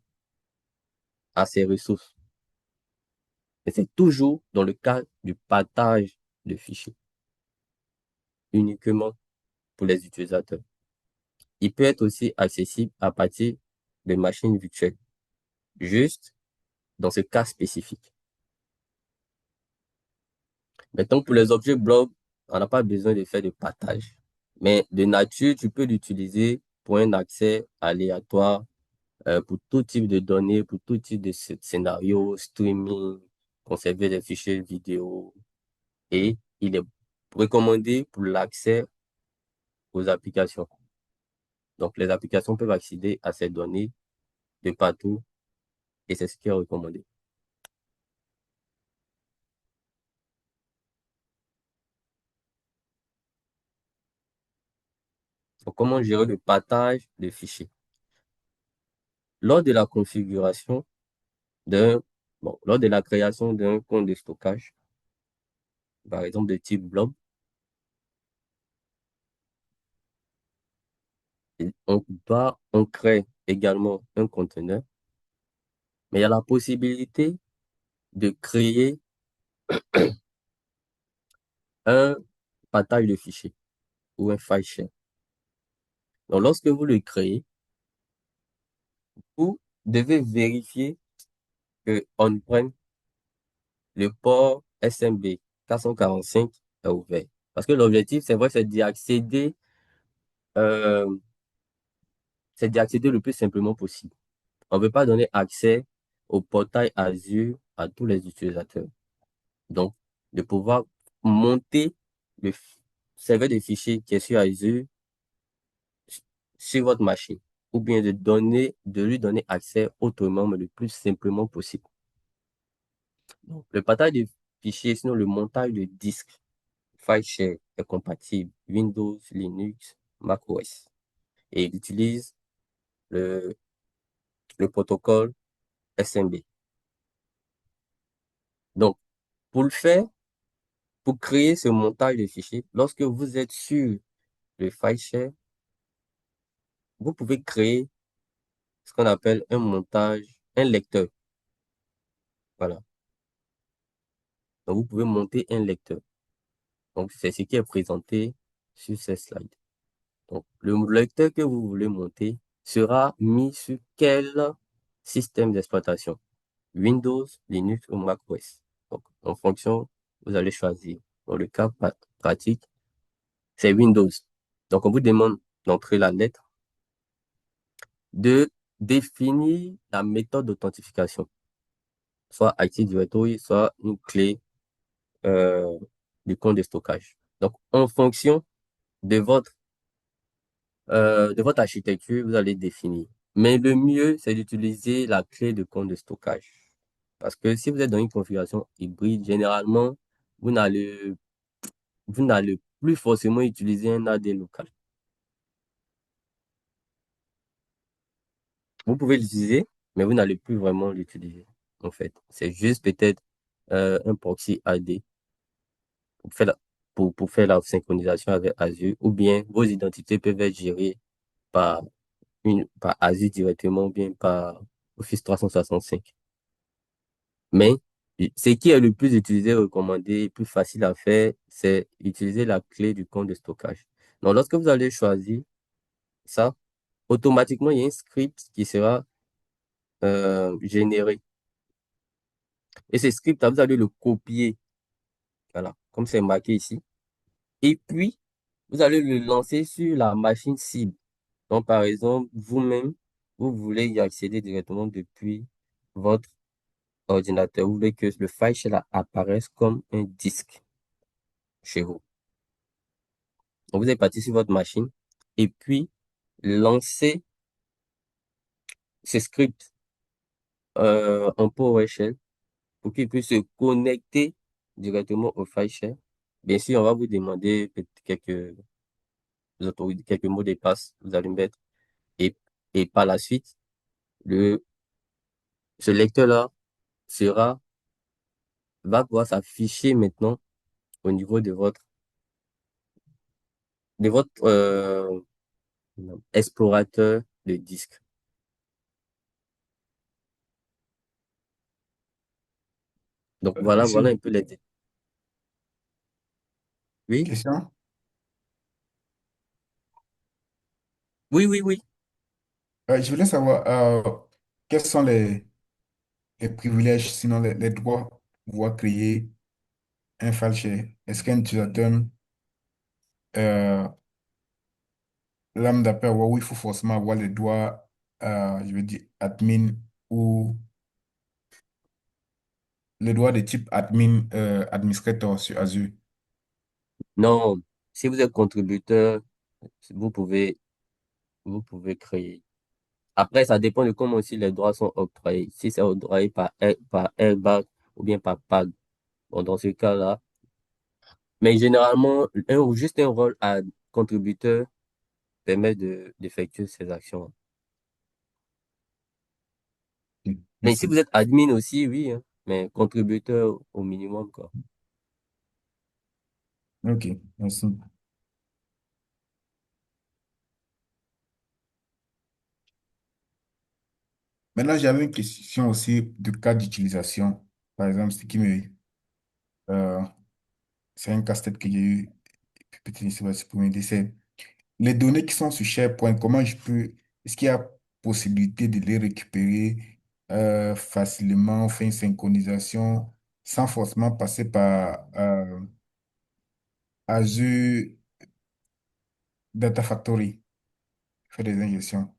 à ces ressources. Mais c'est toujours dans le cas du partage de fichiers, uniquement pour les utilisateurs. Il peut être aussi accessible à partir de machines virtuelles, juste dans ce cas spécifique. Maintenant, pour les objets blob, on n'a pas besoin de faire de partage. Mais de nature, tu peux l'utiliser pour un accès aléatoire, pour tout type de données, pour tout type de scénario, streaming, conserver des fichiers vidéo. Et il est recommandé pour l'accès aux applications. Donc, les applications peuvent accéder à ces données de partout et c'est ce qui est recommandé. Donc, comment gérer le partage de fichiers? Lors de la configuration lors de la création d'un compte de stockage, par exemple de type blob, on crée également un conteneur, mais il y a la possibilité de créer un partage de fichiers ou un file share. Donc, lorsque vous le créez, vous devez vérifier que on-prem, le port SMB 445 est ouvert. Parce que l'objectif, c'est vrai, euh, c'est d'y accéder le plus simplement possible. On ne veut pas donner accès au portail Azure à tous les utilisateurs. Donc, de pouvoir monter le serveur de fichiers qui est sur Azure sur votre machine, ou bien de lui donner accès autrement, mais le plus simplement possible. Donc, le partage de fichiers, sinon le montage de disques, file share est compatible Windows, Linux, macOS. Et il utilise le, le protocole SMB. Donc, pour le faire, pour créer ce montage de fichiers, lorsque vous êtes sur le file share, vous pouvez créer ce qu'on appelle un montage, un lecteur. Voilà. Donc, vous pouvez monter un lecteur. Donc, c'est ce qui est présenté sur ces slides. Donc, le lecteur que vous voulez monter sera mis sur quel système d'exploitation? Windows, Linux ou macOS. Donc, en fonction, vous allez choisir. Dans le cas pratique, c'est Windows. Donc, on vous demande d'entrer la lettre, de définir la méthode d'authentification, soit Active Directory, soit une clé euh, du compte de stockage. Donc, en fonction de votre architecture, vous allez définir. Mais le mieux, c'est d'utiliser la clé de compte de stockage. Parce que si vous êtes dans une configuration hybride, généralement, vous n'allez, vous n'allez plus forcément utiliser un AD local. Vous pouvez l'utiliser, mais vous n'allez plus vraiment l'utiliser, en fait. C'est juste peut-être un proxy AD pour faire pour faire la synchronisation avec Azure, ou bien vos identités peuvent être gérées par par Azure directement, ou bien par Office 365. Mais ce qui est le plus utilisé, recommandé, et plus facile à faire, c'est utiliser la clé du compte de stockage. Donc, lorsque vous allez choisir ça, automatiquement, il y a un script qui sera généré. Et ce script, vous allez le copier, voilà, comme c'est marqué ici. Et puis, vous allez le lancer sur la machine cible. Donc, par exemple, vous-même, vous voulez y accéder directement depuis votre ordinateur. Vous voulez que le file share apparaisse comme un disque chez vous. Donc, vous êtes parti sur votre machine et puis lancez ce script en PowerShell pour qu'il puisse se connecter directement au file share. Bien sûr, on va vous demander peut-être quelques mots de passe, vous allez mettre. Et, et par la suite, ce lecteur-là sera, va pouvoir s'afficher maintenant au niveau de votre explorateur de disque. Donc voilà un Question? peu les. Oui, Question? oui, oui, oui. Je voulais savoir quels sont les privilèges, sinon les droits pour pouvoir créer un file share. Est-ce qu'un utilisateur euh, lambda peut avoir, oui, il faut forcément avoir les droits, je veux dire, admin ou les droits de type admin, administrateur sur Azure. Non, si vous êtes contributeur, vous pouvez, vous pouvez créer. Après, ça dépend de comment aussi les droits sont octroyés. Si c'est octroyé par Airbag ou bien par PAG. Bon, dans ce cas-là, mais généralement, juste un rôle à contributeur permet d'effectuer ces actions. Ok, Mais si merci. vous êtes admin aussi, oui, hein, mais contributeur au minimum, quoi. Ok, merci. Maintenant, j'avais une question aussi de cas d'utilisation. Par exemple, euh, c'est un casse-tête que j'ai eu, peut-être ici, pour m'aider, c'est les données qui sont sur SharePoint, est-ce qu'il y a possibilité de les récupérer facilement, faire une synchronisation sans forcément passer par Azure Data Factory, faire des ingestions.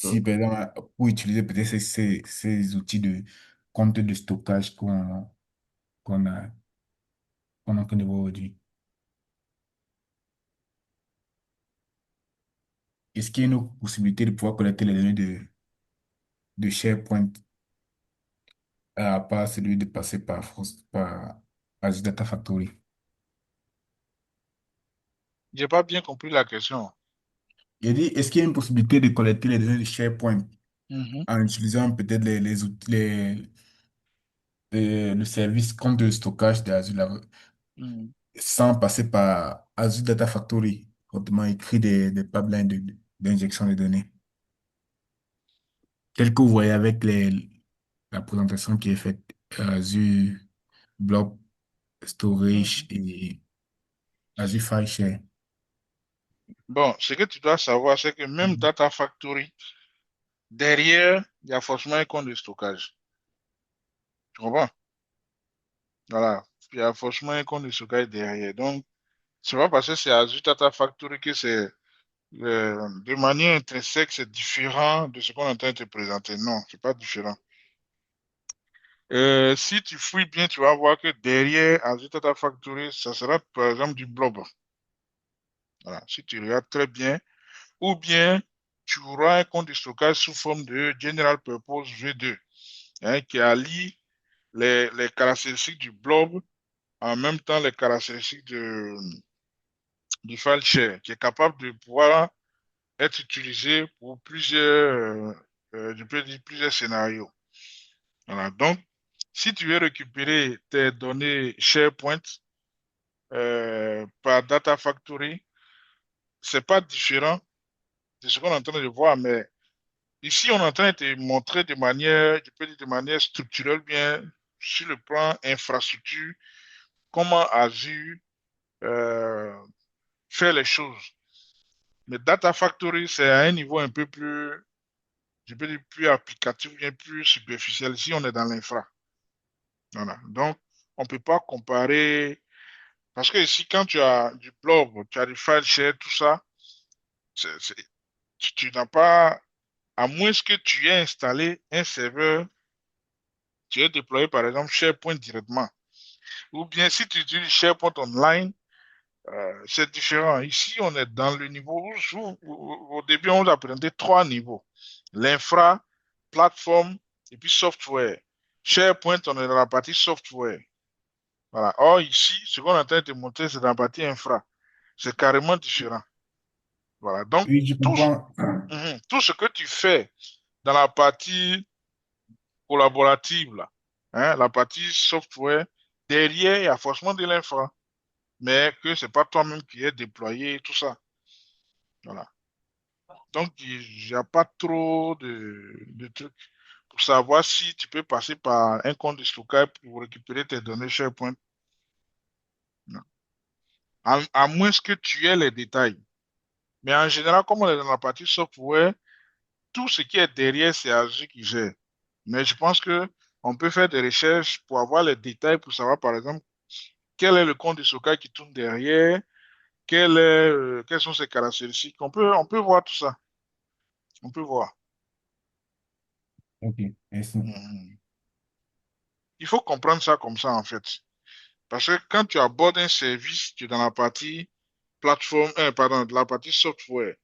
Hein. Si, par exemple, pour utiliser peut-être ces outils de compte de stockage qu'on a, qu'on a qu'on voit aujourd'hui. Est-ce qu'il y a une possibilité de pouvoir collecter les données de SharePoint à part celui de passer par Azure Data Factory? J'ai pas bien compris la question. Il dit, est-ce qu'il y a une possibilité de collecter les données de SharePoint Mhm. en utilisant peut-être les outils, le service compte de stockage d'Azure Mhm. sans passer par Azure Data Factory, autrement écrit des pipelines d'injection de données, tel que vous voyez avec la présentation qui est faite, Azure Blob Storage Mhm. et Azure File Share. Bon, ce que tu dois savoir, c'est que même Data Factory, derrière, il y a forcément un compte de stockage. Tu comprends? Voilà. Il y a forcément un compte de stockage derrière. Donc, C'est pas parce que c'est Azure Data Factory que c'est de manière intrinsèque, c'est différent de ce qu'on est en train de te présenter. Non, c'est pas différent. Si tu fouilles bien, tu vas voir que derrière Azure Data Factory, ça sera par exemple du blob. Voilà. Si tu regardes très bien, ou bien tu auras un compte de stockage sous forme de General Purpose V2, hein, qui allie les caractéristiques du blob en même temps les caractéristiques du file share, qui est capable de pouvoir être utilisé pour je peux dire plusieurs scénarios. Voilà. Donc, si tu veux récupérer tes données SharePoint par Data Factory, c'est pas différent de ce qu'on est en train de voir, mais ici, on est en train de te montrer de manière, je peux dire de manière structurelle, bien sur le plan infrastructure, comment Azure euh, fait les choses. Mais Data Factory, c'est à un niveau un peu plus, je peux dire plus applicatif, bien plus superficiel. Ici, on est dans l'infra. Voilà. Donc, on ne peut pas comparer. Parce que ici, quand tu as du blob, tu as du file share, tout ça, c'est- c'est- tu n'as pas, à moins que tu aies installé un serveur, tu aies déployé par exemple SharePoint directement. Ou bien si tu utilises SharePoint Online, c'est différent. Ici, on est dans le niveau au début, on a présenté trois niveaux. L'infra, plateforme et puis software. SharePoint, on est dans la partie software. Voilà. Or, ici, ce qu'on est en train de te montrer, c'est dans la partie infra. C'est carrément différent. Voilà. Donc, Oui, je comprends. tout ce que tu fais dans la partie collaborative, là, hein, la partie software, derrière, il y a forcément de l'infra, mais que c'est pas toi-même qui est déployé, tout ça. Voilà. Donc, il n'y a pas trop de trucs pour savoir si tu peux passer par un compte de stockage pour récupérer tes données SharePoint. Non. À moins que tu aies les détails. Mais en général, comme on est dans la partie software, tout ce qui est derrière, c'est Azure qui gère. Mais je pense que on peut faire des recherches pour avoir les détails pour savoir, par exemple, quel est le compte de stockage qui tourne derrière, quelles sont ses caractéristiques. On peut voir tout ça. On peut voir. Ok, merci. Mhm. Il faut comprendre ça comme ça, en fait. Parce que quand tu abordes un service, tu es dans la partie plateforme, pardon, de la partie software.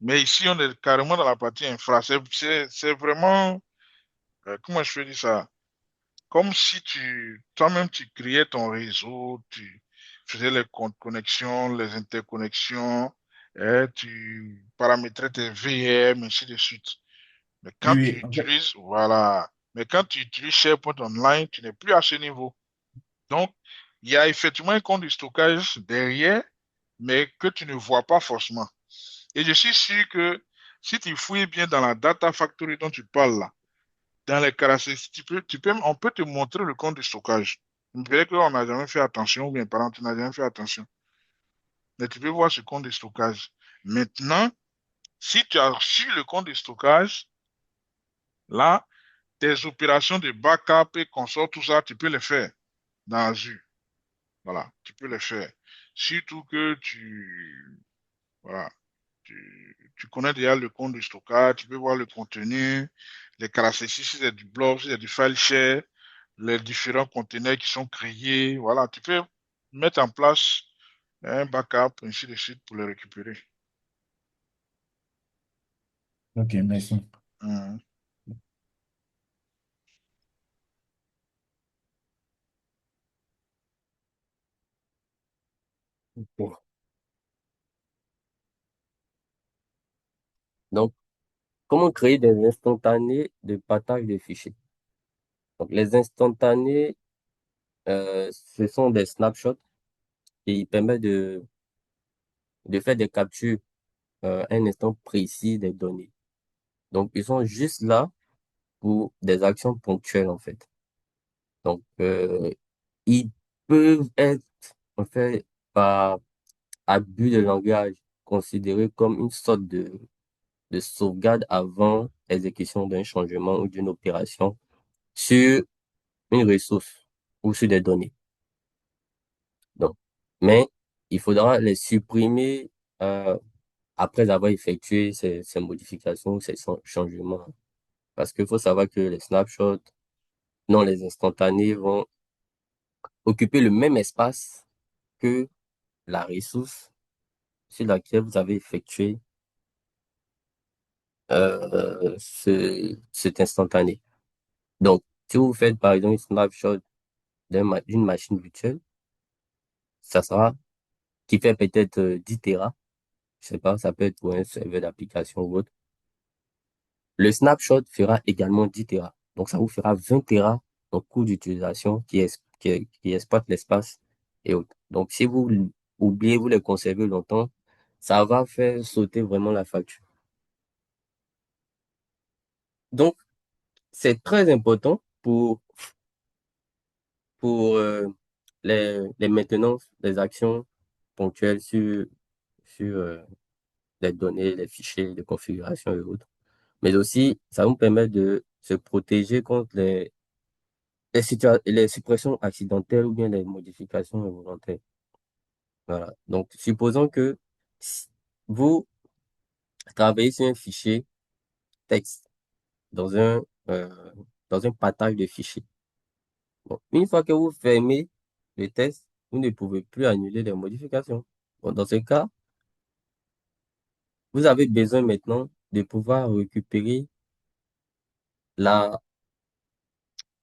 Mais ici, on est carrément dans la partie infra. C'est vraiment, comment je peux dire ça? Comme si toi-même, tu créais ton réseau, tu faisais les connexions, les interconnexions, tu paramétrais tes VM, ainsi de suite. Mais Oui, quand tu oui, utilises, voilà. Mais quand tu utilises SharePoint Online, tu n'es plus à ce niveau. Donc, il y a effectivement un compte de stockage derrière, mais que tu ne vois pas forcément. Et je suis sûr que si tu fouilles bien dans la data factory dont tu parles là, dans les caractéristiques, on peut te montrer le compte de stockage. Peut-être qu'on n'a jamais fait attention, ou bien par exemple, tu n'as jamais fait attention. Mais tu peux voir ce compte de stockage. Maintenant, si tu as reçu le compte de stockage, là, tes opérations de backup et consort, tout ça, tu peux les faire dans Azure. Voilà, tu peux les faire. Surtout que voilà, tu connais déjà le compte de stockage, tu peux voir le contenu, les caractéristiques, si c'est du blob, si c'est du file share, les différents conteneurs qui sont créés. Voilà, tu peux mettre en place un backup, ainsi de suite, pour les récupérer. ok, merci. Mhm. Bon. Donc, comment créer des instantanés de partage de fichiers? Donc, les instantanés, ce sont des snapshots qui permettent de faire des captures à un instant précis des données. Donc, ils sont juste là pour des actions ponctuelles, en fait. Donc, ils peuvent être, en fait, par abus de langage, considérés comme une sorte de sauvegarde avant exécution d'un changement ou d'une opération sur une ressource ou sur des données. Donc, mais il faudra les supprimer euh, après avoir effectué ces modifications, changements. Parce qu'il faut savoir que les snapshots, non, les instantanés vont occuper le même espace que la ressource sur laquelle vous avez effectué cet instantané. Donc, si vous faites par exemple une snapshot d'une machine virtuelle, ça sera qui fait peut-être 10 Tera, je sais pas, ça peut être pour un serveur d'application ou autre. Le snapshot fera également 10 Tera. Donc, ça vous fera 20 Tera en coût d'utilisation qui exploite l'espace et autres. Donc, si vous oubliez, vous les conservez longtemps, ça va faire sauter vraiment la facture. Donc, c'est très important pour les maintenances, les actions ponctuelles sur les données, les fichiers de configuration et autres. Mais aussi, ça nous permet de se protéger contre les suppressions accidentelles ou bien les modifications involontaires. Voilà. Donc, supposons que si vous travaillez sur un fichier texte dans euh, dans un partage de fichiers. Bon, une fois que vous fermez le test, vous ne pouvez plus annuler les modifications. Bon, dans ce cas, vous avez besoin maintenant de pouvoir récupérer la,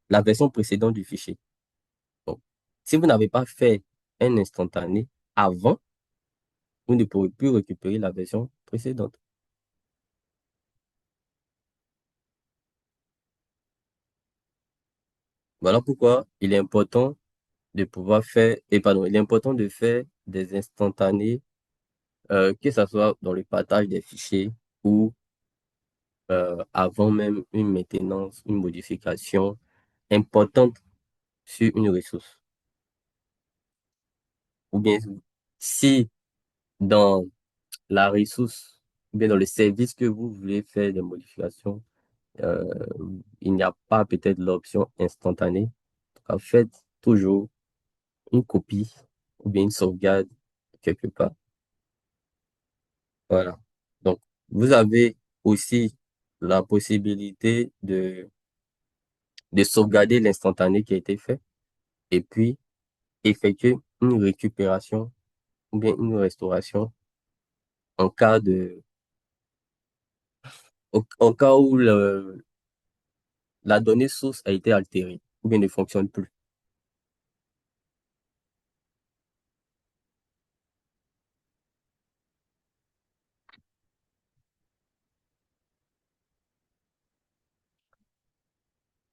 la version précédente du fichier. Donc, si vous n'avez pas fait un instantané avant, vous ne pourrez plus récupérer la version précédente. Voilà pourquoi il est important de pouvoir faire, et pardon, il est important de faire des instantanés, que ce soit dans le partage des fichiers ou avant même une maintenance, une modification importante sur une ressource. Ou bien si dans la ressource, ou bien dans le service que vous voulez faire des modifications, euh, il n'y a pas peut-être l'option instantanée. En fait, toujours une copie ou bien une sauvegarde quelque part. Voilà. Donc, vous avez aussi la possibilité de sauvegarder l'instantané qui a été fait et puis effectuer une récupération ou bien une restauration en cas en cas où la donnée source a été altérée ou bien ne fonctionne plus.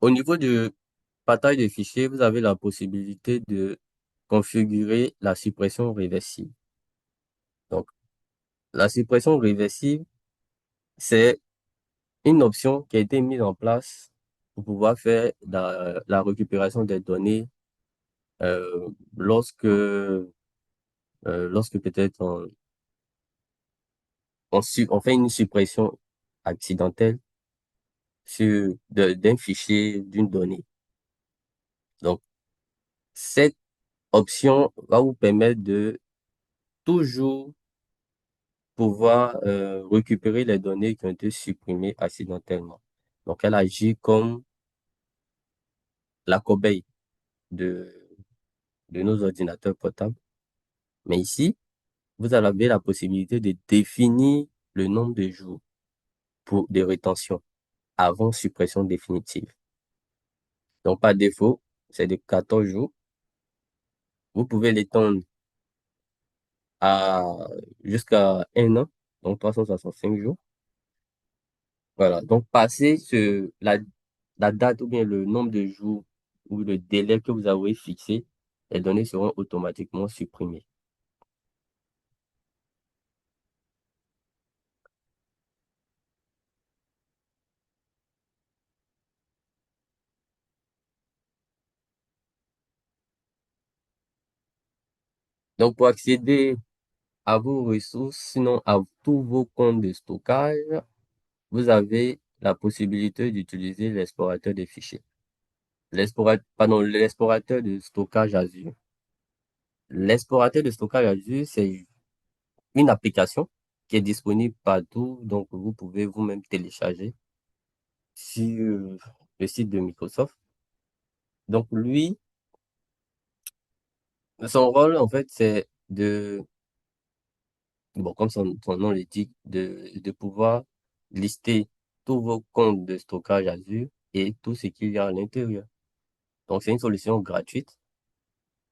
Au niveau du partage de fichiers, vous avez la possibilité de configurer la suppression réversible. Donc, la suppression réversible, c'est une option qui a été mise en place pour pouvoir faire la récupération des données lorsque, lorsque peut-être on fait une suppression accidentelle d'un fichier, d'une donnée. Donc, cette option va vous permettre de toujours pouvoir récupérer les données qui ont été supprimées accidentellement. Donc, elle agit comme la corbeille de, de nos ordinateurs portables. Mais ici, vous avez la possibilité de définir le nombre de jours de rétention avant suppression définitive. Donc, par défaut, c'est de 14 jours. Vous pouvez l'étendre à jusqu'à 1 an, donc 365 jours. Voilà. Donc, passer la date ou bien le nombre de jours ou le délai que vous avez fixé, les données seront automatiquement supprimées. Donc, pour accéder à vos ressources, sinon à tous vos comptes de stockage, vous avez la possibilité d'utiliser l'explorateur des fichiers. L'explorateur de stockage Azure. L'explorateur de stockage Azure, c'est une application qui est disponible partout, donc vous pouvez vous-même télécharger sur le site de Microsoft. Donc lui, son rôle, en fait, c'est bon, comme son nom l'indique, de pouvoir lister tous vos comptes de stockage Azure et tout ce qu'il y a à l'intérieur. Donc, c'est une solution gratuite,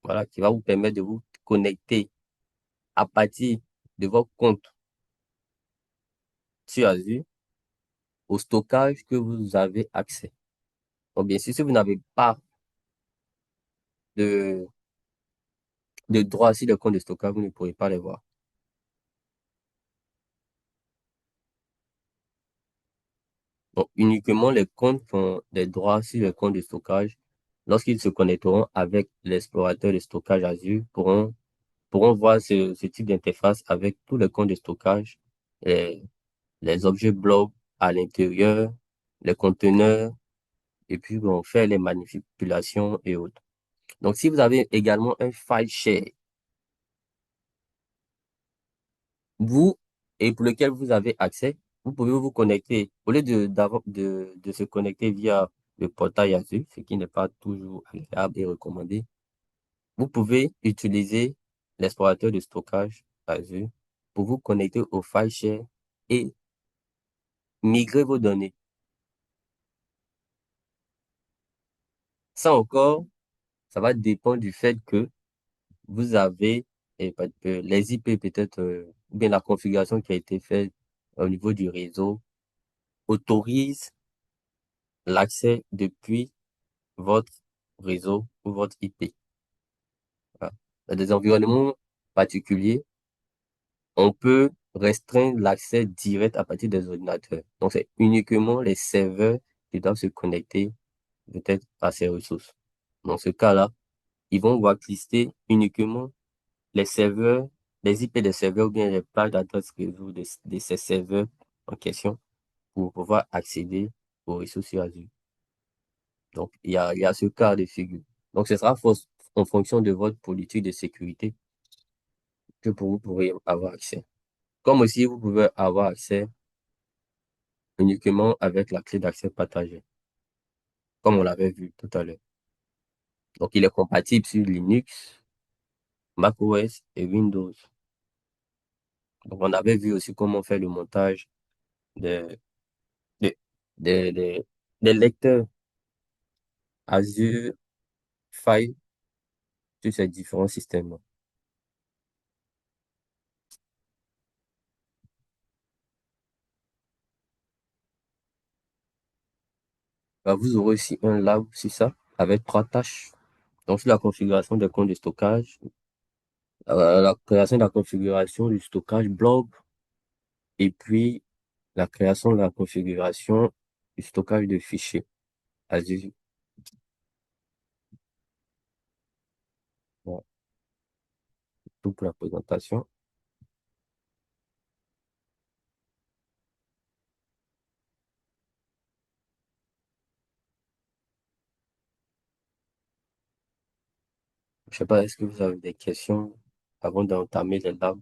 voilà, qui va vous permettre de vous connecter à partir de vos comptes sur Azure au stockage que vous avez accès. Donc, bien sûr, si vous n'avez pas de, de droit sur le compte de stockage, vous ne pourrez pas les voir. Donc, uniquement les comptes qui ont des droits sur le compte de stockage, lorsqu'ils se connecteront avec l'explorateur de stockage Azure, pourront voir ce type d'interface avec tous les comptes de stockage, les, les objets blob à l'intérieur, les conteneurs, et puis bon, faire les manipulations et autres. Donc, si vous avez également un file share, vous, et pour lequel vous avez accès, vous pouvez vous connecter, au lieu de se connecter via le portail Azure, ce qui n'est pas toujours agréable et recommandé, vous pouvez utiliser l'explorateur de stockage Azure pour vous connecter au file share et migrer vos données. Ça encore, ça va dépendre du fait que vous avez les IP peut-être, ou bien la configuration qui a été faite au niveau du réseau autorise l'accès depuis votre réseau ou votre IP. Voilà. Dans des environnements particuliers, on peut restreindre l'accès direct à partir des ordinateurs. Donc, c'est uniquement les serveurs qui doivent se connecter peut-être à ces ressources. Dans ce cas-là, ils vont whitelister uniquement les serveurs, les IP des serveurs ou bien les plages d'adresse réseau de ces serveurs en question pour pouvoir accéder aux ressources sur Azure. Donc, il y a ce cas de figure. Donc, ce sera en fonction de votre politique de sécurité que vous pourrez avoir accès. Comme aussi, vous pouvez avoir accès uniquement avec la clé d'accès partagée, comme on l'avait vu tout à l'heure. Donc, il est compatible sur Linux, macOS et Windows. Donc, on avait vu aussi comment faire le montage des, des, des, des- des lecteurs Azure File sur ces différents systèmes. Bah, vous aurez aussi un lab sur ça avec 3 tâches. Donc, sur la configuration des comptes de stockage, la création de la configuration du stockage blob et puis la création de la configuration du stockage de fichiers Azure. Voilà, tout pour la présentation. Je sais pas, est-ce que vous avez des questions avant d'entamer les labs?